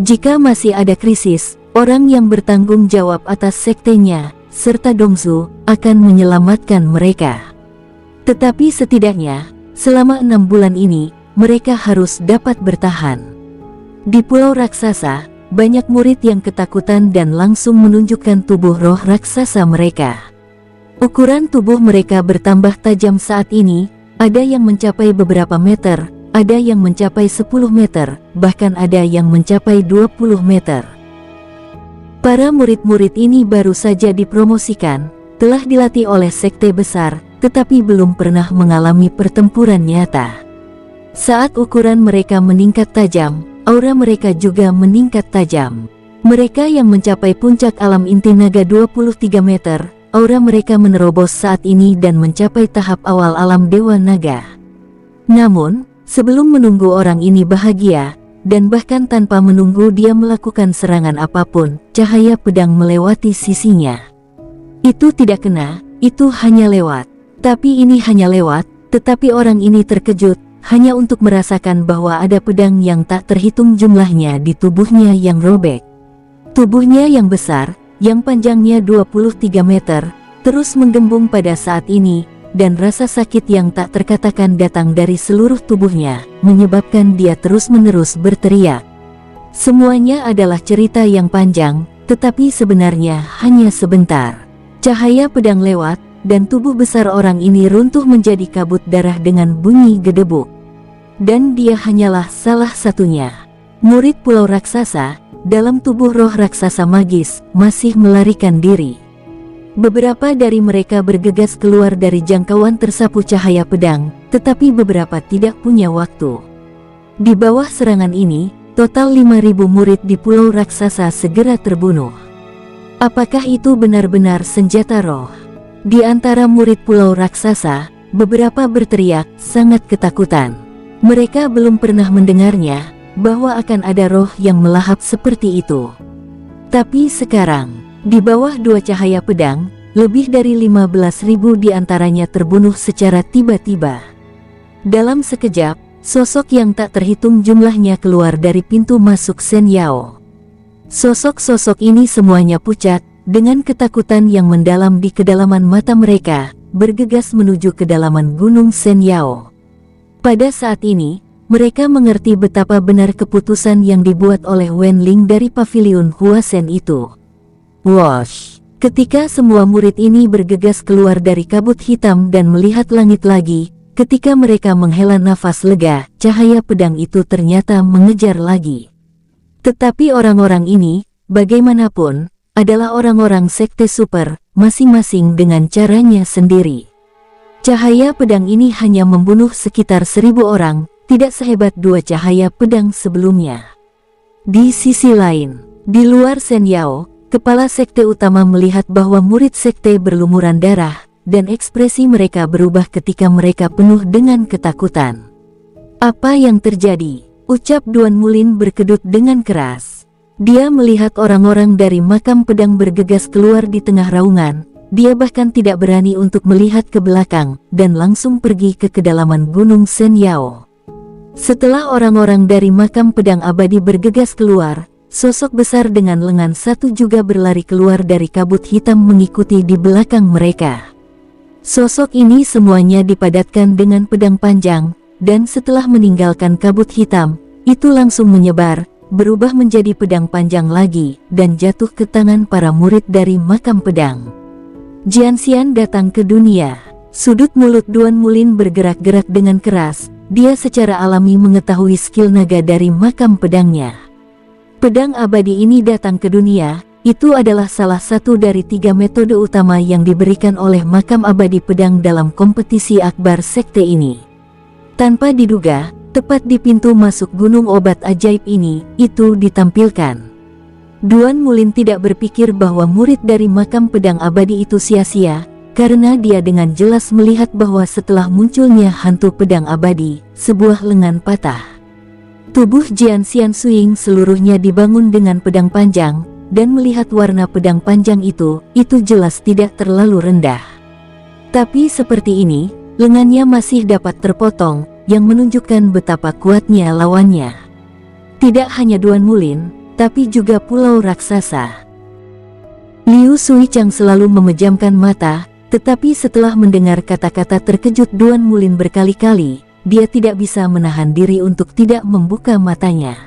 Jika masih ada krisis, orang yang bertanggung jawab atas sektenya, serta Dongzu, akan menyelamatkan mereka. Tetapi setidaknya, selama 6 bulan ini, mereka harus dapat bertahan. Di Pulau Raksasa, banyak murid yang ketakutan dan langsung menunjukkan tubuh roh raksasa mereka. Ukuran tubuh mereka bertambah tajam saat ini, ada yang mencapai beberapa meter, ada yang mencapai 10 meter, bahkan ada yang mencapai 20 meter. Para murid-murid ini baru saja dipromosikan, telah dilatih oleh sekte besar, tetapi belum pernah mengalami pertempuran nyata. Saat ukuran mereka meningkat tajam, aura mereka juga meningkat tajam. Mereka yang mencapai puncak alam inti naga 23 meter, aura mereka menerobos saat ini dan mencapai tahap awal alam dewa naga. Namun, sebelum menunggu orang ini bahagia, dan bahkan tanpa menunggu dia melakukan serangan apapun, cahaya pedang melewati sisinya. Itu tidak kena, itu hanya lewat. Tapi ini hanya lewat, tetapi orang ini terkejut, hanya untuk merasakan bahwa ada pedang yang tak terhitung jumlahnya di tubuhnya yang robek. Tubuhnya yang besar, yang panjangnya 23 meter, terus menggembung pada saat ini, dan rasa sakit yang tak terkatakan datang dari seluruh tubuhnya, menyebabkan dia terus-menerus berteriak. Semuanya adalah cerita yang panjang, tetapi sebenarnya hanya sebentar. Cahaya pedang lewat, dan tubuh besar orang ini runtuh menjadi kabut darah dengan bunyi gedebuk. Dan dia hanyalah salah satunya. Murid Pulau Raksasa, dalam tubuh roh raksasa magis, masih melarikan diri. Beberapa dari mereka bergegas keluar dari jangkauan tersapu cahaya pedang, tetapi beberapa tidak punya waktu. Di bawah serangan ini, total 5.000 murid di Pulau Raksasa segera terbunuh. Apakah itu benar-benar senjata roh? Di antara murid Pulau Raksasa, beberapa berteriak, sangat ketakutan. Mereka belum pernah mendengarnya, bahwa akan ada roh yang melahap seperti itu. Tapi sekarang, di bawah dua cahaya pedang, lebih dari 15.000 di antaranya terbunuh secara tiba-tiba. Dalam sekejap, sosok yang tak terhitung jumlahnya keluar dari pintu masuk Sen Yao. Sosok-sosok ini semuanya pucat, dengan ketakutan yang mendalam di kedalaman mata mereka, bergegas menuju kedalaman Gunung Sen Yao. Pada saat ini, Mereka mengerti betapa benar keputusan yang dibuat oleh Wen Ling dari paviliun Huasen itu. Wosh! Ketika semua murid ini bergegas keluar dari kabut hitam dan melihat langit lagi, ketika mereka menghela nafas lega, cahaya pedang itu ternyata mengejar lagi. Tetapi orang-orang ini, bagaimanapun, adalah orang-orang sekte super, masing-masing dengan caranya sendiri. Cahaya pedang ini hanya membunuh sekitar 1000 orang, tidak sehebat 2 cahaya pedang sebelumnya. Di sisi lain, di luar Shen Yao, kepala sekte utama melihat bahwa murid sekte berlumuran darah, dan ekspresi mereka berubah ketika mereka penuh dengan ketakutan. "Apa yang terjadi?" ucap Duan Mulin berkedut dengan keras. Dia melihat orang-orang dari makam pedang bergegas keluar di tengah raungan. Dia bahkan tidak berani untuk melihat ke belakang, dan langsung pergi ke kedalaman gunung Shen Yao. Setelah orang-orang dari makam pedang abadi bergegas keluar, sosok besar dengan lengan satu juga berlari keluar dari kabut hitam mengikuti di belakang mereka. Sosok ini semuanya dipadatkan dengan pedang panjang, dan setelah meninggalkan kabut hitam, itu langsung menyebar, berubah menjadi pedang panjang lagi, dan jatuh ke tangan para murid dari makam pedang. Jianxian datang ke dunia. Sudut mulut Duan Mulin bergerak-gerak dengan keras. Dia secara alami mengetahui skill naga dari makam pedangnya. Pedang abadi ini datang ke dunia, itu adalah salah satu dari 3 metode utama yang diberikan oleh makam abadi pedang dalam kompetisi akbar sekte ini. Tanpa diduga, tepat di pintu masuk gunung obat ajaib ini, itu ditampilkan. Duan Mulin tidak berpikir bahwa murid dari makam pedang abadi itu sia-sia, karena dia dengan jelas melihat bahwa setelah munculnya hantu pedang abadi, sebuah lengan patah. Tubuh Jianxian Suing seluruhnya dibangun dengan pedang panjang, dan melihat warna pedang panjang itu jelas tidak terlalu rendah. Tapi seperti ini, lengannya masih dapat terpotong, yang menunjukkan betapa kuatnya lawannya. Tidak hanya Duan Mulin, tapi juga pulau raksasa. Liu Suichang selalu memejamkan mata, tetapi setelah mendengar kata-kata terkejut Duan Mulin berkali-kali, dia tidak bisa menahan diri untuk tidak membuka matanya.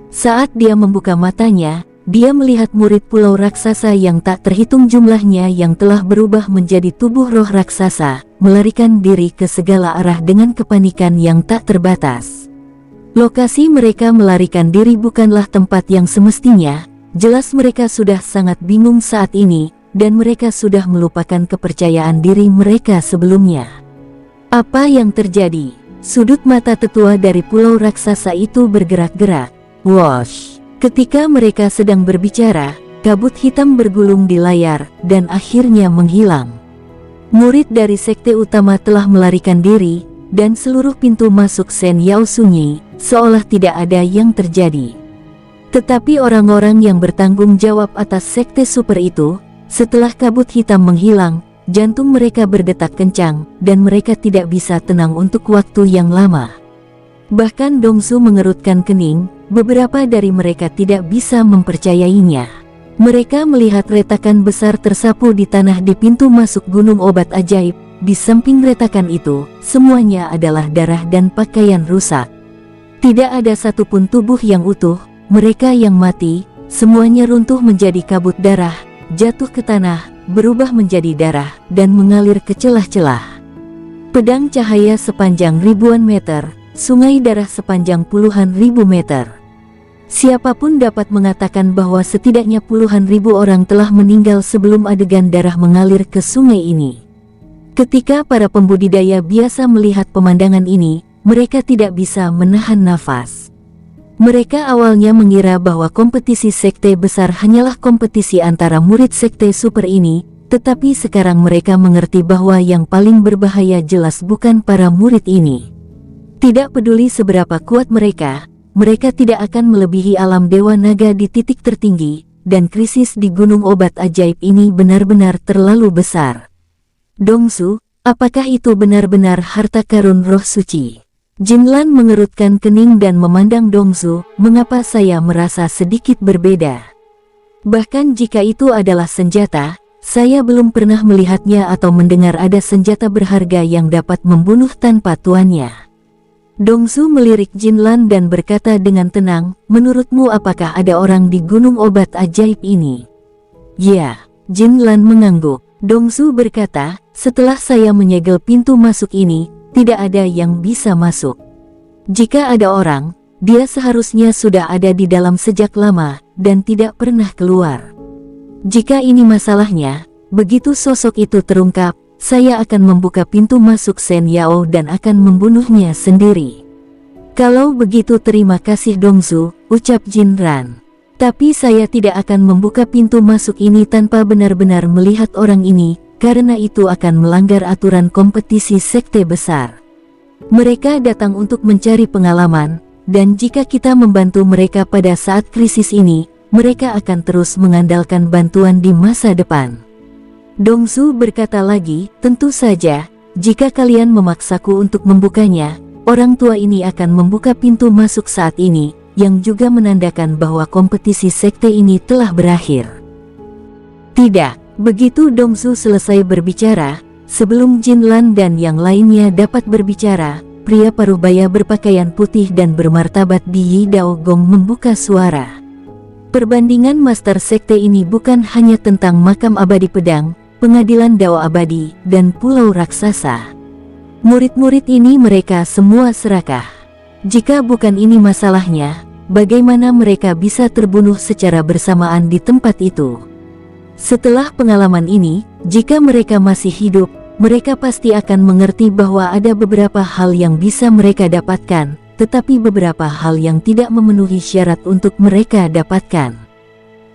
Saat dia membuka matanya, dia melihat murid pulau raksasa yang tak terhitung jumlahnya yang telah berubah menjadi tubuh roh raksasa, melarikan diri ke segala arah dengan kepanikan yang tak terbatas. Lokasi mereka melarikan diri bukanlah tempat yang semestinya, jelas mereka sudah sangat bingung saat ini, dan mereka sudah melupakan kepercayaan diri mereka sebelumnya. Apa yang terjadi? Sudut mata tetua dari pulau raksasa itu bergerak-gerak. Wosh! Ketika mereka sedang berbicara, kabut hitam bergulung di layar, dan akhirnya menghilang. Murid dari sekte utama telah melarikan diri, dan seluruh pintu masuk Shen Yao sunyi, seolah tidak ada yang terjadi. Tetapi orang-orang yang bertanggung jawab atas sekte super itu, setelah kabut hitam menghilang, jantung mereka berdetak kencang, dan mereka tidak bisa tenang untuk waktu yang lama. Bahkan Dongsu mengerutkan kening, beberapa dari mereka tidak bisa mempercayainya. Mereka melihat retakan besar tersapu di tanah di pintu masuk gunung obat ajaib. Di samping retakan itu, semuanya adalah darah dan pakaian rusak. Tidak ada satupun tubuh yang utuh, mereka yang mati, semuanya runtuh menjadi kabut darah, jatuh ke tanah, berubah menjadi darah, dan mengalir ke celah-celah. Pedang cahaya sepanjang ribuan meter, sungai darah sepanjang puluhan ribu meter. Siapapun dapat mengatakan bahwa setidaknya puluhan ribu orang telah meninggal sebelum adegan darah mengalir ke sungai ini. Ketika para pembudidaya biasa melihat pemandangan ini, mereka tidak bisa menahan nafas. Mereka awalnya mengira bahwa kompetisi sekte besar hanyalah kompetisi antara murid sekte super ini, tetapi sekarang mereka mengerti bahwa yang paling berbahaya jelas bukan para murid ini. Tidak peduli seberapa kuat mereka tidak akan melebihi alam dewa naga di titik tertinggi, dan krisis di gunung obat ajaib ini benar-benar terlalu besar. Dongsu, apakah itu benar-benar harta karun roh suci? Jinlan mengerutkan kening dan memandang Dongsu, mengapa saya merasa sedikit berbeda? Bahkan jika itu adalah senjata, saya belum pernah melihatnya atau mendengar ada senjata berharga yang dapat membunuh tanpa tuannya. Dongsu melirik Jinlan dan berkata dengan tenang, menurutmu apakah ada orang di gunung obat ajaib ini? Ya, Jinlan mengangguk. Dongsu berkata, setelah saya menyegel pintu masuk ini, tidak ada yang bisa masuk. Jika ada orang, dia seharusnya sudah ada di dalam sejak lama, dan tidak pernah keluar. Jika ini masalahnya, begitu sosok itu terungkap, saya akan membuka pintu masuk Shen Yao dan akan membunuhnya sendiri. Kalau begitu terima kasih Dongsu, ucap Jinlan. Tapi saya tidak akan membuka pintu masuk ini tanpa benar-benar melihat orang ini, karena itu akan melanggar aturan kompetisi sekte besar. Mereka datang untuk mencari pengalaman, dan jika kita membantu mereka pada saat krisis ini, mereka akan terus mengandalkan bantuan di masa depan. Dongsu berkata lagi, tentu saja, jika kalian memaksaku untuk membukanya, orang tua ini akan membuka pintu masuk saat ini, yang juga menandakan bahwa kompetisi sekte ini telah berakhir. Tidak, begitu Dongsu selesai berbicara, sebelum Jinlan dan yang lainnya dapat berbicara, pria parubaya berpakaian putih dan bermartabat di Yi Dao Gong membuka suara. Perbandingan master sekte ini bukan hanya tentang makam abadi pedang, pengadilan Dao abadi, dan pulau raksasa. Murid-murid ini mereka semua serakah. Jika bukan ini masalahnya, bagaimana mereka bisa terbunuh secara bersamaan di tempat itu? Setelah pengalaman ini, jika mereka masih hidup, mereka pasti akan mengerti bahwa ada beberapa hal yang bisa mereka dapatkan, tetapi beberapa hal yang tidak memenuhi syarat untuk mereka dapatkan.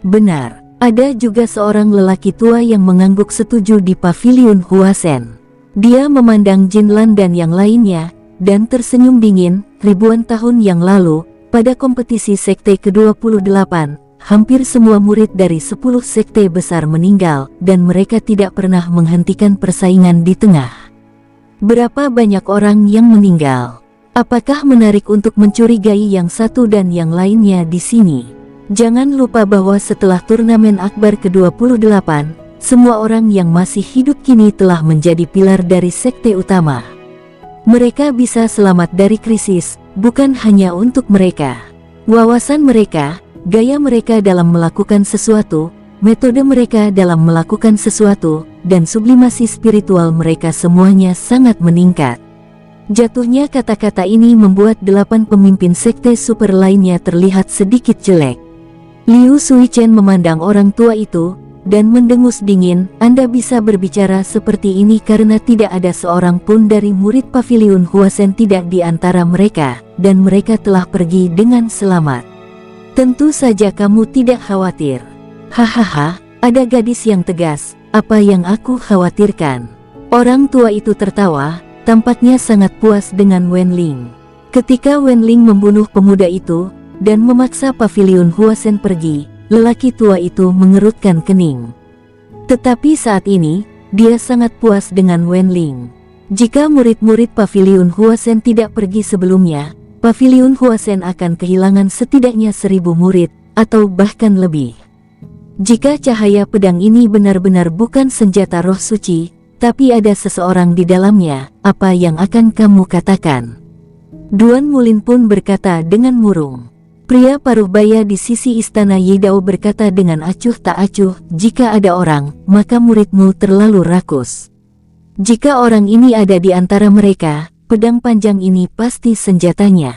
Benar, ada juga seorang lelaki tua yang mengangguk setuju di pavilion Huasen. Dia memandang Jinlan dan yang lainnya, dan tersenyum dingin. Ribuan tahun yang lalu, pada kompetisi sekte ke-28, hampir semua murid dari 10 sekte besar meninggal, dan mereka tidak pernah menghentikan persaingan di tengah. Berapa banyak orang yang meninggal? Apakah menarik untuk mencurigai yang satu dan yang lainnya di sini? Jangan lupa bahwa setelah turnamen akbar ke-28, semua orang yang masih hidup kini telah menjadi pilar dari sekte utama. Mereka bisa selamat dari krisis, bukan hanya untuk mereka. Wawasan mereka, gaya mereka dalam melakukan sesuatu, metode mereka dalam melakukan sesuatu, dan sublimasi spiritual mereka semuanya sangat meningkat. Jatuhnya kata-kata ini membuat 8 pemimpin sekte super lainnya terlihat sedikit jelek. Liu Suichen memandang orang tua itu, dan mendengus dingin, Anda bisa berbicara seperti ini karena tidak ada seorang pun dari murid pavilion Huasen tidak di antara mereka, dan mereka telah pergi dengan selamat. Tentu saja kamu tidak khawatir. Hahaha, ada gadis yang tegas, apa yang aku khawatirkan? Orang tua itu tertawa, tampaknya sangat puas dengan Wenling. Ketika Wenling membunuh pemuda itu, dan memaksa pavilion Huasen pergi, lelaki tua itu mengerutkan kening. Tetapi saat ini, dia sangat puas dengan Wenling. Jika murid-murid pavilion Huasen tidak pergi sebelumnya, pavilion Huasen akan kehilangan setidaknya 1000 murid, atau bahkan lebih. Jika cahaya pedang ini benar-benar bukan senjata roh suci, tapi ada seseorang di dalamnya, apa yang akan kamu katakan? Duan Mulin pun berkata dengan murung. Pria paruh baya di sisi istana Yi Dao berkata dengan acuh tak acuh, jika ada orang, maka muridmu terlalu rakus. Jika orang ini ada di antara mereka, pedang panjang ini pasti senjatanya.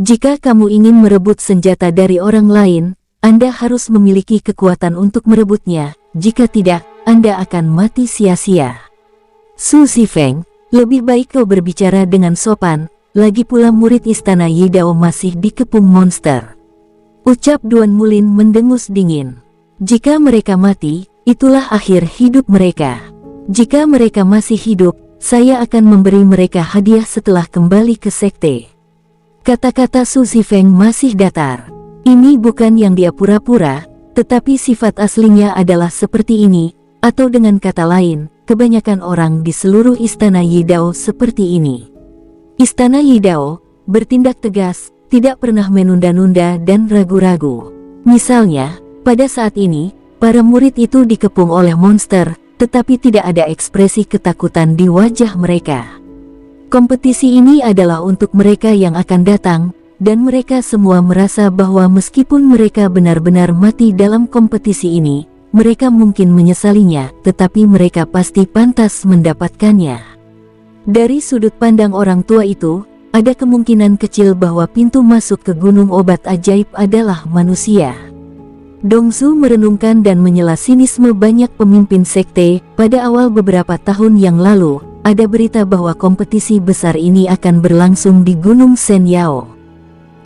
Jika kamu ingin merebut senjata dari orang lain, Anda harus memiliki kekuatan untuk merebutnya, jika tidak, Anda akan mati sia-sia. Su Zifeng, lebih baik kau berbicara dengan sopan. Lagi pula murid istana Yi Dao masih dikepung monster. Ucap Duan Mulin mendengus dingin. Jika mereka mati, itulah akhir hidup mereka. Jika mereka masih hidup, saya akan memberi mereka hadiah setelah kembali ke sekte. Kata-kata Su Zifeng masih datar. Ini bukan yang dia pura-pura, tetapi sifat aslinya adalah seperti ini, atau dengan kata lain, kebanyakan orang di seluruh istana Yi Dao seperti ini. Istana Yi Dao bertindak tegas, tidak pernah menunda-nunda dan ragu-ragu. Misalnya, pada saat ini, para murid itu dikepung oleh monster, tetapi tidak ada ekspresi ketakutan di wajah mereka. Kompetisi ini adalah untuk mereka yang akan datang, dan mereka semua merasa bahwa meskipun mereka benar-benar mati dalam kompetisi ini, mereka mungkin menyesalinya, tetapi mereka pasti pantas mendapatkannya. Dari sudut pandang orang tua itu, ada kemungkinan kecil bahwa pintu masuk ke gunung obat ajaib adalah manusia. Dongsu merenungkan dan menyela sinisme banyak pemimpin sekte. Pada awal beberapa tahun yang lalu, ada berita bahwa kompetisi besar ini akan berlangsung di Gunung Senyao.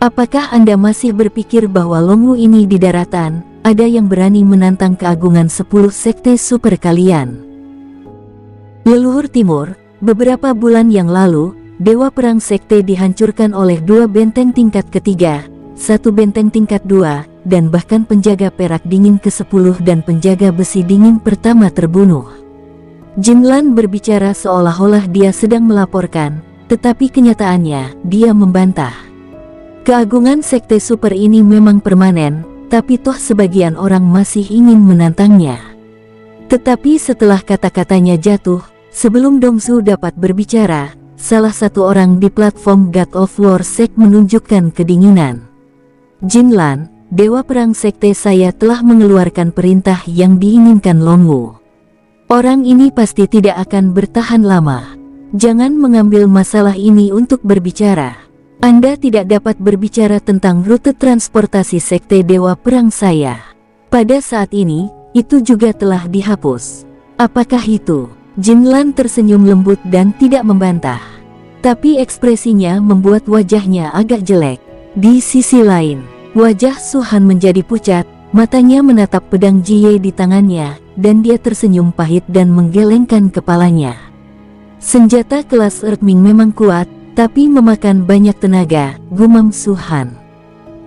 Apakah Anda masih berpikir bahwa Longwu ini di daratan, ada yang berani menantang keagungan 10 sekte super kalian? Leluhur Timur, beberapa bulan yang lalu, Dewa Perang Sekte dihancurkan oleh 2 benteng tingkat ketiga, 1 benteng tingkat 2, dan bahkan penjaga perak dingin ke-10 dan penjaga besi dingin pertama terbunuh. Jinlan berbicara seolah-olah dia sedang melaporkan, tetapi kenyataannya, dia membantah. Keagungan sekte super ini memang permanen, tapi toh sebagian orang masih ingin menantangnya. Tetapi setelah kata-katanya jatuh, sebelum Dongsu dapat berbicara, salah satu orang di platform God of War Sect menunjukkan kedinginan. Jinlan, Dewa Perang Sekte, saya telah mengeluarkan perintah yang diinginkan Longwu. Orang ini pasti tidak akan bertahan lama. Jangan mengambil masalah ini untuk berbicara. Anda tidak dapat berbicara tentang rute transportasi Sekte Dewa Perang saya. Pada saat ini, itu juga telah dihapus. Apakah itu? Jinlan tersenyum lembut dan tidak membantah. Tapi ekspresinya membuat wajahnya agak jelek. Di sisi lain, wajah Suhan menjadi pucat, matanya menatap pedang Jie di tangannya, dan dia tersenyum pahit dan menggelengkan kepalanya. Senjata kelas Earthming memang kuat, tapi memakan banyak tenaga, gumam Suhan.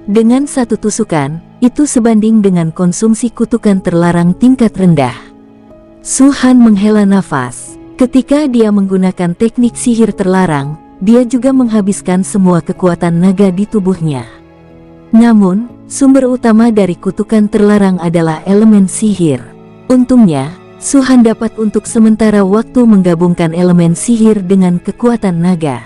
Dengan satu tusukan, itu sebanding dengan konsumsi kutukan terlarang tingkat rendah. Suhan menghela nafas. Ketika dia menggunakan teknik sihir terlarang, dia juga menghabiskan semua kekuatan naga di tubuhnya. Namun, sumber utama dari kutukan terlarang adalah elemen sihir. Untungnya, Suhan dapat untuk sementara waktu menggabungkan elemen sihir dengan kekuatan naga.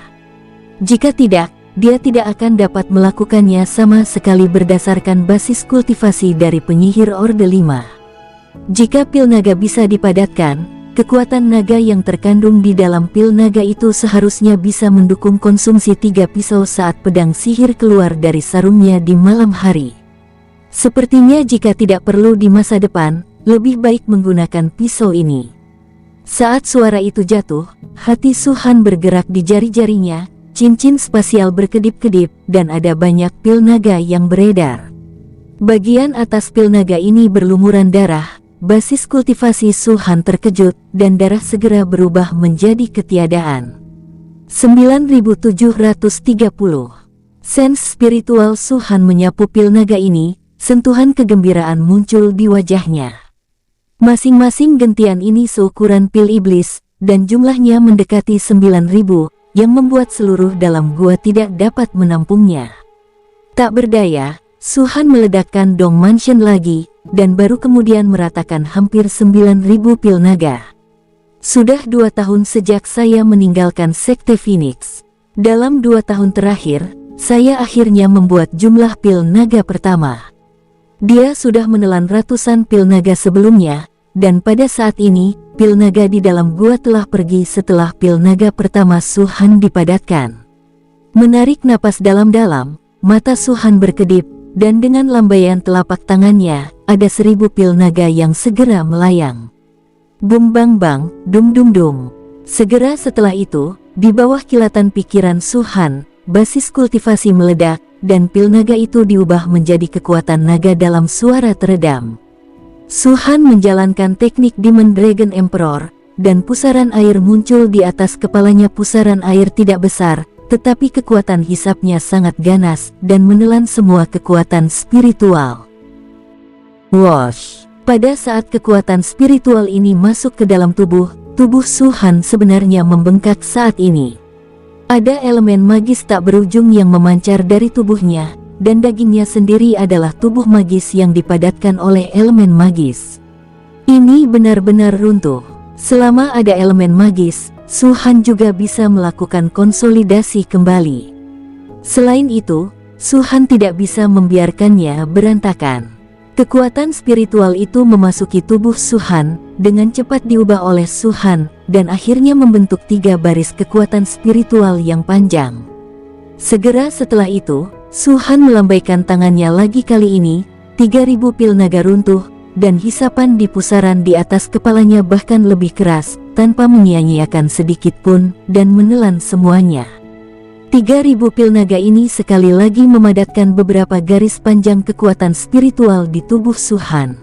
Jika tidak, dia tidak akan dapat melakukannya sama sekali berdasarkan basis kultivasi dari penyihir Orde 5. Jika pil naga bisa dipadatkan, kekuatan naga yang terkandung di dalam pil naga itu seharusnya bisa mendukung konsumsi 3 pisau saat pedang sihir keluar dari sarungnya di malam hari. Sepertinya jika tidak perlu di masa depan, lebih baik menggunakan pisau ini. Saat suara itu jatuh, hati Suhan bergerak di jari-jarinya. Cincin spasial berkedip-kedip, dan ada banyak pil naga yang beredar. Bagian atas pil naga ini berlumuran darah. Basis kultivasi Suhan terkejut, dan darah segera berubah menjadi ketiadaan. 9730. Sense spiritual Suhan menyapu pil naga ini, sentuhan kegembiraan muncul di wajahnya. Masing-masing gentian ini seukuran pil iblis, dan jumlahnya mendekati 9.000. Yang membuat seluruh dalam gua tidak dapat menampungnya. Tak berdaya, Suhan meledakkan Dong Mansion lagi, dan baru kemudian meratakan hampir 9.000 pil naga. Sudah 2 tahun sejak saya meninggalkan Sekte Phoenix. Dalam 2 tahun terakhir, saya akhirnya membuat jumlah pil naga pertama. Dia sudah menelan ratusan pil naga sebelumnya, dan pada saat ini, pil naga di dalam gua telah pergi setelah pil naga pertama Suhan dipadatkan. Menarik napas dalam-dalam, mata Suhan berkedip, dan dengan lambaian telapak tangannya, ada 1000 pil naga yang segera melayang. Bum bang bang, dum dum dum. Segera setelah itu, di bawah kilatan pikiran Suhan, basis kultivasi meledak, dan pil naga itu diubah menjadi kekuatan naga dalam suara teredam. Suhan menjalankan teknik Demon Dragon Emperor, dan pusaran air muncul di atas kepalanya. Pusaran air tidak besar, tetapi kekuatan hisapnya sangat ganas, dan menelan semua kekuatan spiritual. Wash! Pada saat kekuatan spiritual ini masuk ke dalam tubuh Suhan sebenarnya membengkak saat ini. Ada elemen magis tak berujung yang memancar dari tubuhnya, dan dagingnya sendiri adalah tubuh magis yang dipadatkan oleh elemen magis. Ini benar-benar runtuh. Selama ada elemen magis, Su-Han juga bisa melakukan konsolidasi kembali. Selain itu, Su-Han tidak bisa membiarkannya berantakan. Kekuatan spiritual itu memasuki tubuh Su-Han, dengan cepat diubah oleh Su-Han, dan akhirnya membentuk 3 baris kekuatan spiritual yang panjang. Segera setelah itu, Su-Han melambaikan tangannya lagi, kali ini 3.000 pil naga runtuh, dan hisapan di pusaran di atas kepalanya bahkan lebih keras, tanpa menyia-nyiakan sedikit pun, dan menelan semuanya. 3.000 pil naga ini sekali lagi memadatkan beberapa garis panjang kekuatan spiritual di tubuh Su-Han.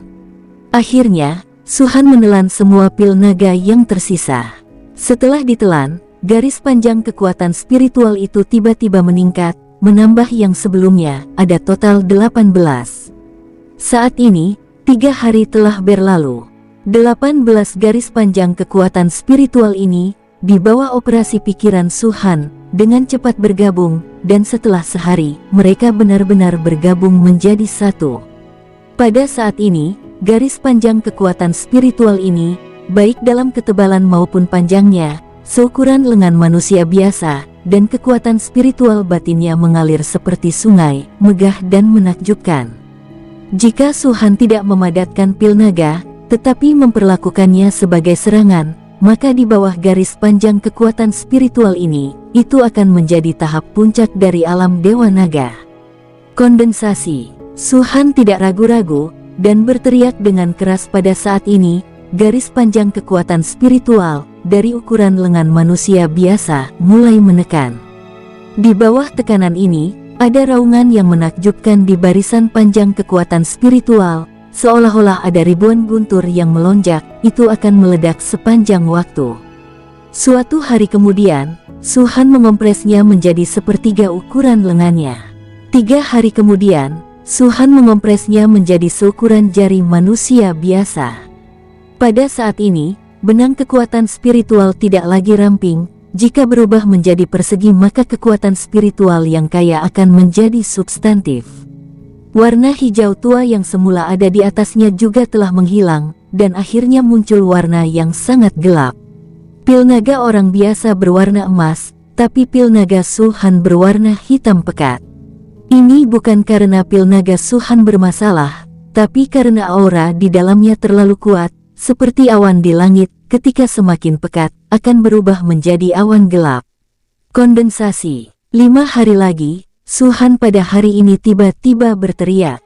Akhirnya, Su-Han menelan semua pil naga yang tersisa. Setelah ditelan, garis panjang kekuatan spiritual itu tiba-tiba meningkat, menambah yang sebelumnya, ada total 18. Saat ini, 3 hari telah berlalu. 18 garis panjang kekuatan spiritual ini, di bawah operasi pikiran Su-Han, dengan cepat bergabung, dan setelah sehari, mereka benar-benar bergabung menjadi satu. Pada saat ini, garis panjang kekuatan spiritual ini, baik dalam ketebalan maupun panjangnya, seukuran lengan manusia biasa, dan kekuatan spiritual batinnya mengalir seperti sungai, megah dan menakjubkan. Jika Su-Han tidak memadatkan pil naga, tetapi memperlakukannya sebagai serangan, maka di bawah garis panjang kekuatan spiritual ini, itu akan menjadi tahap puncak dari alam Dewa Naga. Kondensasi. Su-Han tidak ragu-ragu, dan berteriak dengan keras pada saat ini, garis panjang kekuatan spiritual, dari ukuran lengan manusia biasa, mulai menekan. Di bawah tekanan ini, ada raungan yang menakjubkan di barisan panjang kekuatan spiritual, seolah-olah ada ribuan guntur yang melonjak, itu akan meledak sepanjang waktu. Suatu hari kemudian, Su-Han mengompresnya menjadi sepertiga ukuran lengannya. 3 hari kemudian, Su-Han mengompresnya menjadi seukuran jari manusia biasa. Pada saat ini, benang kekuatan spiritual tidak lagi ramping. Jika berubah menjadi persegi, maka kekuatan spiritual yang kaya akan menjadi substantif. Warna hijau tua yang semula ada di atasnya juga telah menghilang, dan akhirnya muncul warna yang sangat gelap. Pil naga orang biasa berwarna emas, tapi pil naga Su-Han berwarna hitam pekat. Ini bukan karena pil naga Su-Han bermasalah, tapi karena aura di dalamnya terlalu kuat, seperti awan di langit, ketika semakin pekat, akan berubah menjadi awan gelap. Kondensasi. 5 hari lagi, Su-Han pada hari ini tiba-tiba berteriak.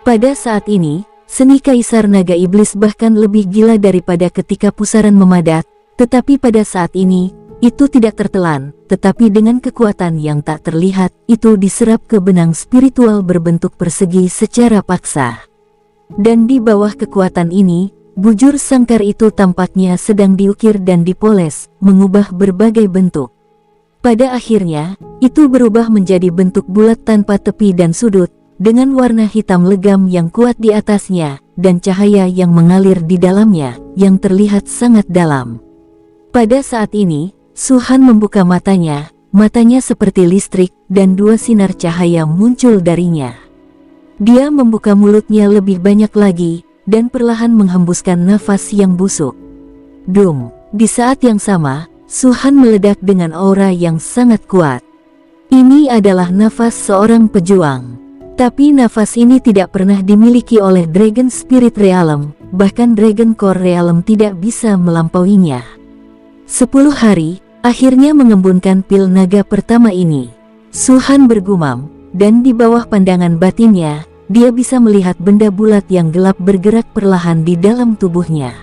Pada saat ini, seni Kaisar Naga Iblis bahkan lebih gila daripada ketika pusaran memadat, tetapi pada saat ini, itu tidak tertelan, tetapi dengan kekuatan yang tak terlihat, itu diserap ke benang spiritual berbentuk persegi secara paksa. Dan di bawah kekuatan ini, bujur sangkar itu tampaknya sedang diukir dan dipoles, mengubah berbagai bentuk. Pada akhirnya, itu berubah menjadi bentuk bulat tanpa tepi dan sudut, dengan warna hitam legam yang kuat di atasnya, dan cahaya yang mengalir di dalamnya, yang terlihat sangat dalam. Pada saat ini, Su-Han membuka matanya seperti listrik, dan 2 sinar cahaya muncul darinya. Dia membuka mulutnya lebih banyak lagi, dan perlahan menghembuskan nafas yang busuk. Dum! Di saat yang sama, Su-Han meledak dengan aura yang sangat kuat. Ini adalah nafas seorang pejuang. Tapi nafas ini tidak pernah dimiliki oleh Dragon Spirit Realm, bahkan Dragon Core Realm tidak bisa melampauinya. 10 hari, akhirnya mengembunkan pil naga pertama ini. Su-Han bergumam, dan di bawah pandangan batinnya, dia bisa melihat benda bulat yang gelap bergerak perlahan di dalam tubuhnya.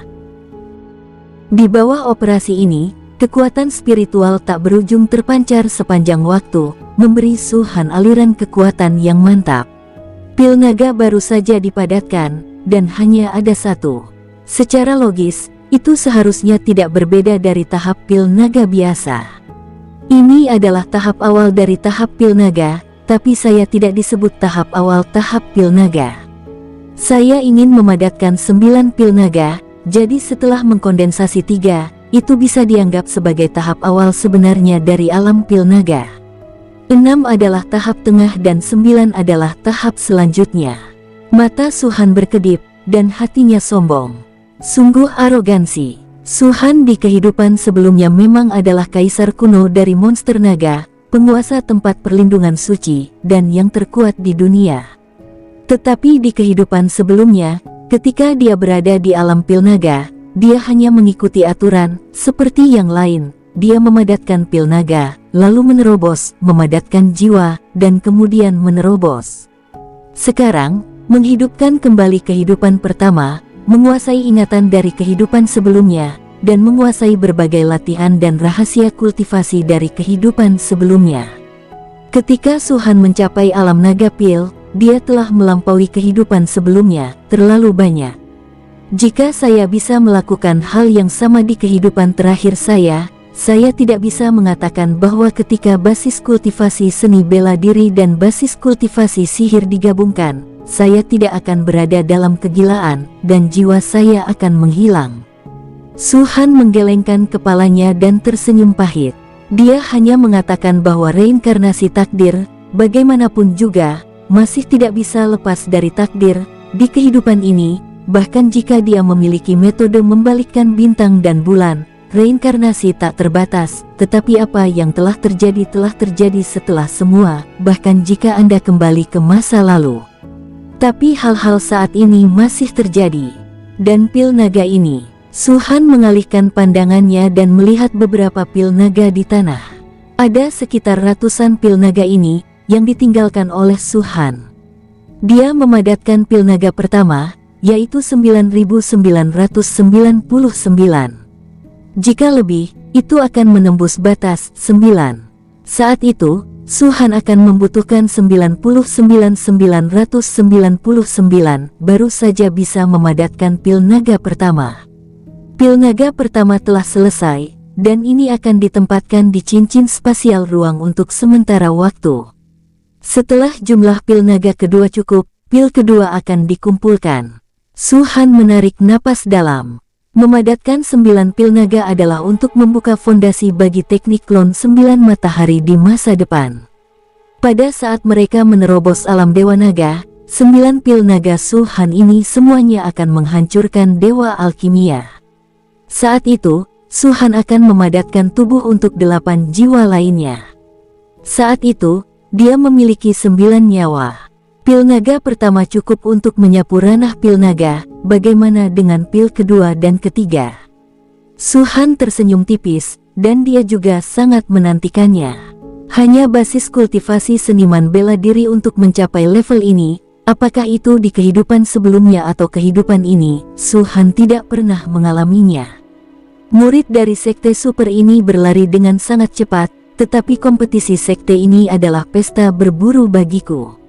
Di bawah operasi ini, kekuatan spiritual tak berujung terpancar sepanjang waktu, memberi Su-Han aliran kekuatan yang mantap. Pil naga baru saja dipadatkan, dan hanya ada 1. Secara logis, itu seharusnya tidak berbeda dari tahap pil naga biasa. Ini adalah tahap awal dari tahap pil naga, tapi saya tidak disebut tahap awal tahap pil naga. Saya ingin memadatkan 9 pil naga, jadi setelah mengkondensasi 3, itu bisa dianggap sebagai tahap awal sebenarnya dari alam pil naga. 6 adalah tahap tengah dan 9 adalah tahap selanjutnya. Mata Su-Han berkedip, dan hatinya sombong. Sungguh arogansi. Su Han di kehidupan sebelumnya memang adalah kaisar kuno dari monster naga, penguasa tempat perlindungan suci, dan yang terkuat di dunia. Tetapi di kehidupan sebelumnya, ketika dia berada di alam pil naga, dia hanya mengikuti aturan, seperti yang lain. Dia memadatkan pil naga, lalu menerobos, memadatkan jiwa, dan kemudian menerobos. Sekarang, menghidupkan kembali kehidupan pertama, menguasai ingatan dari kehidupan sebelumnya, dan menguasai berbagai latihan dan rahasia kultivasi dari kehidupan sebelumnya. Ketika Su Han mencapai alam naga pil, dia telah melampaui kehidupan sebelumnya, terlalu banyak. Jika saya bisa melakukan hal yang sama di kehidupan terakhir saya tidak bisa mengatakan bahwa ketika basis kultivasi seni bela diri dan basis kultivasi sihir digabungkan, saya tidak akan berada dalam kegilaan, dan jiwa saya akan menghilang. Su Han menggelengkan kepalanya dan tersenyum pahit. Dia hanya mengatakan bahwa reinkarnasi takdir, bagaimanapun juga, masih tidak bisa lepas dari takdir di kehidupan ini. Bahkan jika dia memiliki metode membalikkan bintang dan bulan, reinkarnasi tak terbatas. Tetapi apa yang telah terjadi setelah semua, bahkan jika Anda kembali ke masa lalu. Tapi hal-hal saat ini masih terjadi. Dan pil naga ini, Su Han mengalihkan pandangannya dan melihat beberapa pil naga di tanah. Ada sekitar ratusan pil naga ini yang ditinggalkan oleh Su Han. Dia memadatkan pil naga pertama, yaitu 9.999. Jika lebih, itu akan menembus batas 9. Saat itu, Su Han akan membutuhkan 99.999 baru saja bisa memadatkan pil naga pertama. Pil naga pertama telah selesai, dan ini akan ditempatkan di cincin spasial ruang untuk sementara waktu. Setelah jumlah pil naga kedua cukup, pil kedua akan dikumpulkan. Su Han menarik napas dalam. Memadatkan 9 pil naga adalah untuk membuka fondasi bagi teknik klon 9 matahari di masa depan. Pada saat mereka menerobos alam dewa naga, 9 pil naga Su Han ini semuanya akan menghancurkan dewa alkimia. Saat itu, Su Han akan memadatkan tubuh untuk 8 jiwa lainnya. Saat itu, dia memiliki 9 nyawa. Pil naga pertama cukup untuk menyapu ranah pil naga, bagaimana dengan pil kedua dan ketiga? Su Han tersenyum tipis, dan dia juga sangat menantikannya. Hanya basis kultivasi seniman bela diri untuk mencapai level ini, apakah itu di kehidupan sebelumnya atau kehidupan ini, Su Han tidak pernah mengalaminya. Murid dari sekte super ini berlari dengan sangat cepat, tetapi kompetisi sekte ini adalah pesta berburu bagiku.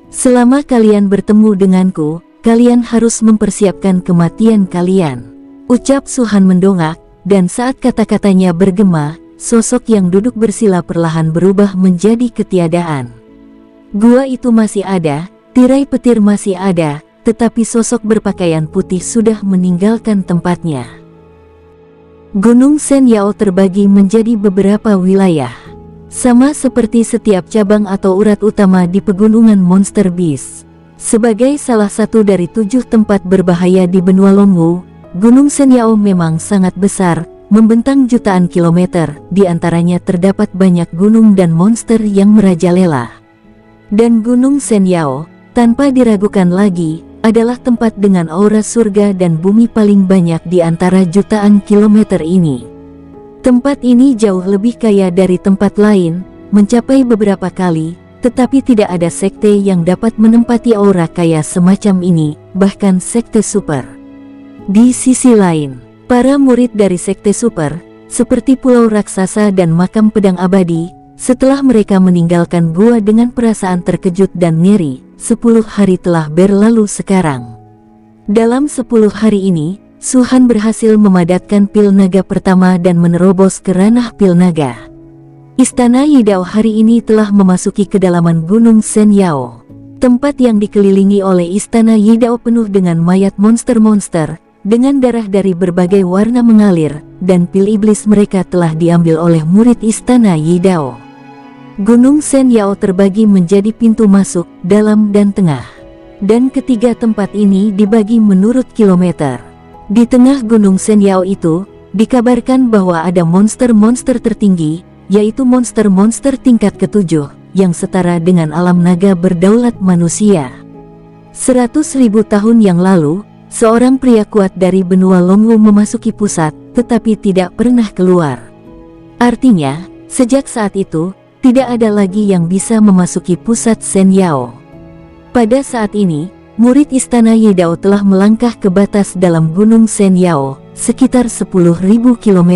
Selama kalian bertemu denganku, kalian harus mempersiapkan kematian kalian. Ucap Su Han mendongak, dan saat kata-katanya bergema, sosok yang duduk bersila perlahan berubah menjadi ketiadaan. Gua itu masih ada, tirai petir masih ada, tetapi sosok berpakaian putih sudah meninggalkan tempatnya. Gunung Sen Yao terbagi menjadi beberapa wilayah. Sama seperti setiap cabang atau urat utama di pegunungan Monster Beast. Sebagai salah satu dari 7 tempat berbahaya di benua Longwu, Gunung Sen Yao memang sangat besar, membentang jutaan kilometer, di antaranya terdapat banyak gunung dan monster yang merajalela. Dan Gunung Sen Yao, tanpa diragukan lagi, adalah tempat dengan aura surga dan bumi paling banyak di antara jutaan kilometer ini. Tempat ini jauh lebih kaya dari tempat lain, mencapai beberapa kali, tetapi tidak ada sekte yang dapat menempati aura kaya semacam ini, bahkan sekte super. Di sisi lain, para murid dari sekte super, seperti Pulau Raksasa dan Makam Pedang Abadi, setelah mereka meninggalkan gua dengan perasaan terkejut dan ngeri, 10 hari telah berlalu sekarang. Dalam 10 hari ini, Su Han berhasil memadatkan pil naga pertama dan menerobos ke ranah pil naga. Istana Yidao hari ini telah memasuki kedalaman Gunung Sen Yao. Tempat yang dikelilingi oleh Istana Yidao penuh dengan mayat monster-monster, dengan darah dari berbagai warna mengalir, dan pil iblis mereka telah diambil oleh murid Istana Yidao. Gunung Sen Yao terbagi menjadi pintu masuk, dalam dan tengah. Dan ketiga tempat ini dibagi menurut kilometer. Di tengah Gunung Sen Yao itu, dikabarkan bahwa ada monster-monster tertinggi, yaitu monster-monster tingkat ke-7, yang setara dengan alam naga berdaulat manusia. 100.000 tahun yang lalu, seorang pria kuat dari benua Longwu memasuki pusat, tetapi tidak pernah keluar. Artinya, sejak saat itu, tidak ada lagi yang bisa memasuki pusat Sen Yao. Pada saat ini, murid istana Yidao telah melangkah ke batas dalam gunung Sen Yao, sekitar 10.000 km.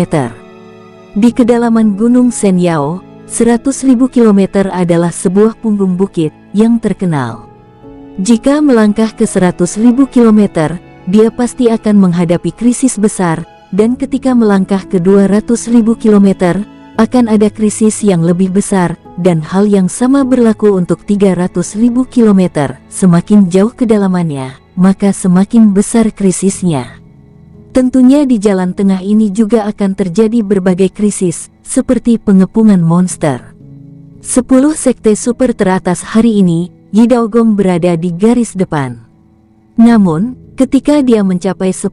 Di kedalaman gunung Sen Yao, 100.000 km adalah sebuah punggung bukit yang terkenal. Jika melangkah ke 100.000 km, dia pasti akan menghadapi krisis besar, dan ketika melangkah ke 200.000 km, akan ada krisis yang lebih besar, dan hal yang sama berlaku untuk 300.000 km. Semakin jauh kedalamannya, maka semakin besar krisisnya. Tentunya di jalan tengah ini juga akan terjadi berbagai krisis, seperti pengepungan monster. 10 sekte super teratas hari ini, Yidao Gong berada di garis depan. Namun, ketika dia mencapai 10.000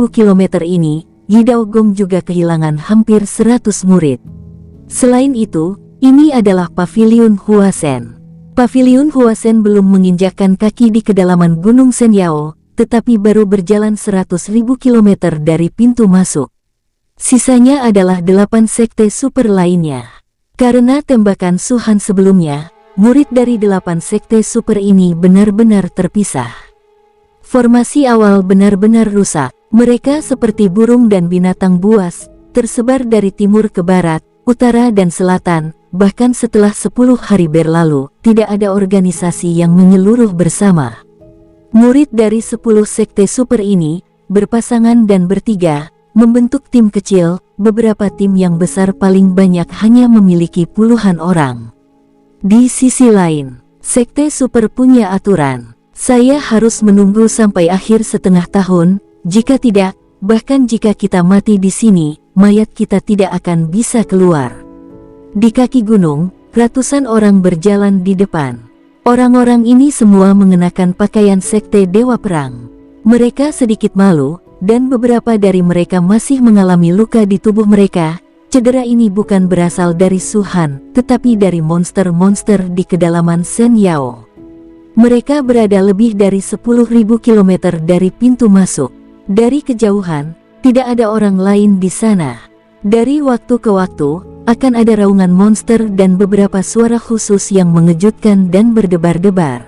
km ini, Yidao Gong juga kehilangan hampir 100 murid. Selain itu, ini adalah Paviliun Huasen. Paviliun Huasen belum menginjakkan kaki di kedalaman Gunung Sen Yao, tetapi baru berjalan 100.000 km dari pintu masuk. Sisanya adalah 8 sekte super lainnya. Karena tembakan Suhan sebelumnya, murid dari 8 sekte super ini benar-benar terpisah. Formasi awal benar-benar rusak. Mereka seperti burung dan binatang buas, tersebar dari timur ke barat, utara dan selatan. Bahkan setelah 10 hari berlalu, tidak ada organisasi yang menyeluruh bersama. Murid dari 10 sekte super ini, berpasangan dan bertiga, membentuk tim kecil. Beberapa tim yang besar paling banyak hanya memiliki puluhan orang. Di sisi lain, sekte super punya aturan. Saya harus menunggu sampai akhir setengah tahun, jika tidak, bahkan jika kita mati di sini, mayat kita tidak akan bisa keluar. Di kaki gunung, ratusan orang berjalan di depan. Orang-orang ini semua mengenakan pakaian sekte Dewa Perang. Mereka sedikit malu, dan beberapa dari mereka masih mengalami luka di tubuh mereka. Cedera ini bukan berasal dari Suhan, tetapi dari monster-monster di kedalaman Sen Yao. Mereka berada lebih dari 10.000 km dari pintu masuk. Dari kejauhan, tidak ada orang lain di sana. Dari waktu ke waktu, akan ada raungan monster dan beberapa suara khusus yang mengejutkan dan berdebar-debar.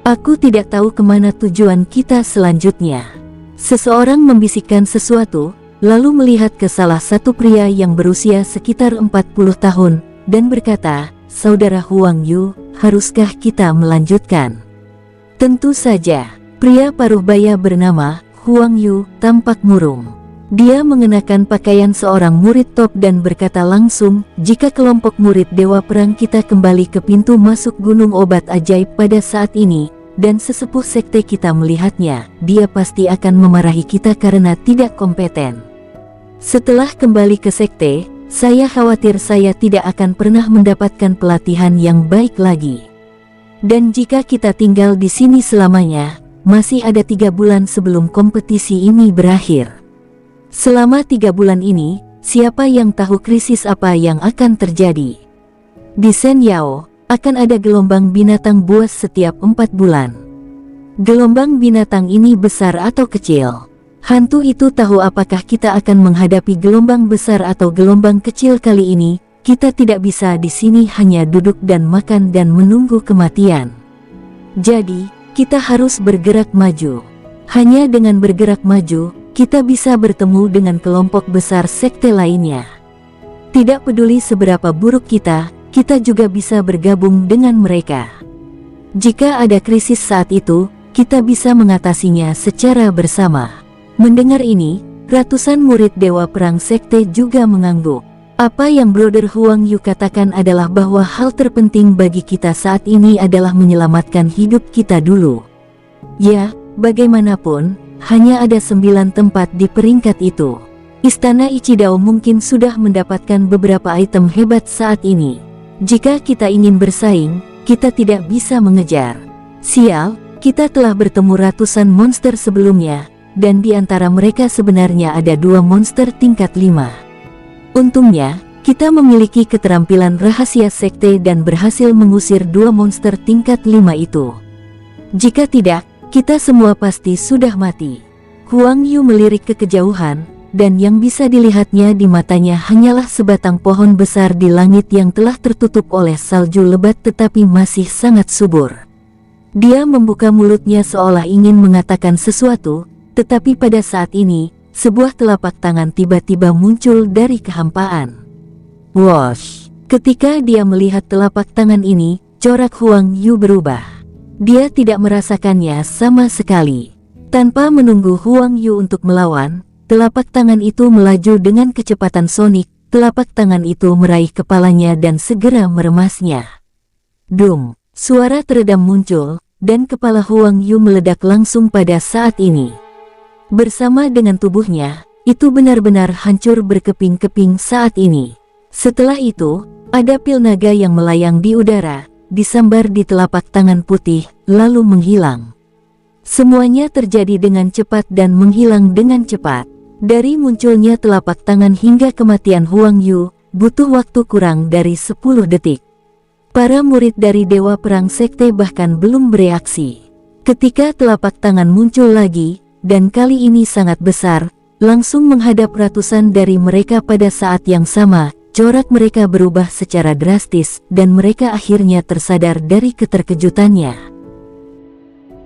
Aku tidak tahu kemana tujuan kita selanjutnya. Seseorang membisikkan sesuatu, lalu melihat ke salah satu pria yang berusia sekitar 40 tahun, dan berkata, "Saudara Huang Yu, haruskah kita melanjutkan?" Tentu saja. Pria paruh baya bernama Huang Yu tampak murung. Dia mengenakan pakaian seorang murid top dan berkata langsung, "Jika kelompok murid Dewa Perang kita kembali ke pintu masuk Gunung Obat Ajaib pada saat ini, dan sesepuh sekte kita melihatnya, dia pasti akan memarahi kita karena tidak kompeten. Setelah kembali ke sekte, saya khawatir saya tidak akan pernah mendapatkan pelatihan yang baik lagi. Dan jika kita tinggal di sini selamanya, masih ada 3 bulan sebelum kompetisi ini berakhir. Selama 3 bulan ini, siapa yang tahu krisis apa yang akan terjadi? Di Sen Yao, akan ada gelombang binatang buas setiap 4 bulan. Gelombang binatang ini besar atau kecil? Hantu itu tahu apakah kita akan menghadapi gelombang besar atau gelombang kecil kali ini. Kita tidak bisa di sini hanya duduk dan makan dan menunggu kematian. Jadi, kita harus bergerak maju. Hanya dengan bergerak maju, kita bisa bertemu dengan kelompok besar sekte lainnya. Tidak peduli seberapa buruk kita juga bisa bergabung dengan mereka. Jika ada krisis saat itu, kita bisa mengatasinya secara bersama." Mendengar ini, ratusan murid Dewa Perang sekte juga mengangguk. Apa yang Brother Huang Yu katakan adalah bahwa hal terpenting bagi kita saat ini adalah menyelamatkan hidup kita dulu. Ya, bagaimanapun, hanya ada 9 tempat di peringkat itu. Istana Ichidao mungkin sudah mendapatkan beberapa item hebat saat ini. Jika kita ingin bersaing, kita tidak bisa mengejar. Sial, kita telah bertemu ratusan monster sebelumnya, dan di antara mereka sebenarnya ada 2 monster tingkat 5. Untungnya, kita memiliki keterampilan rahasia sekte dan berhasil mengusir 2 monster tingkat 5 itu. Jika tidak, kita semua pasti sudah mati. Huang Yu melirik ke kejauhan, dan yang bisa dilihatnya di matanya hanyalah sebatang pohon besar di langit yang telah tertutup oleh salju lebat tetapi masih sangat subur. Dia membuka mulutnya seolah ingin mengatakan sesuatu, tetapi pada saat ini, sebuah telapak tangan tiba-tiba muncul dari kehampaan. Wosh! Ketika dia melihat telapak tangan ini, corak Huang Yu berubah. Dia tidak merasakannya sama sekali. Tanpa menunggu Huang Yu untuk melawan, telapak tangan itu melaju dengan kecepatan sonik. Telapak tangan itu meraih kepalanya dan segera meremasnya. Dum! Suara teredam muncul, dan kepala Huang Yu meledak langsung pada saat ini. Bersama dengan tubuhnya, itu benar-benar hancur berkeping-keping saat ini. Setelah itu, ada pil naga yang melayang di udara, disambar di telapak tangan putih, lalu menghilang. Semuanya terjadi dengan cepat dan menghilang dengan cepat. Dari munculnya telapak tangan hingga kematian Huang Yu, butuh waktu kurang dari 10 detik. Para murid dari Dewa Perang Sekte bahkan belum bereaksi. Ketika telapak tangan muncul lagi, dan kali ini sangat besar, langsung menghadap ratusan dari mereka pada saat yang sama, corak mereka berubah secara drastis, dan mereka akhirnya tersadar dari keterkejutannya.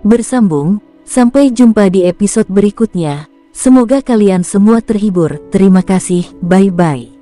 Bersambung, sampai jumpa di episode berikutnya. Semoga kalian semua terhibur. Terima kasih, bye-bye.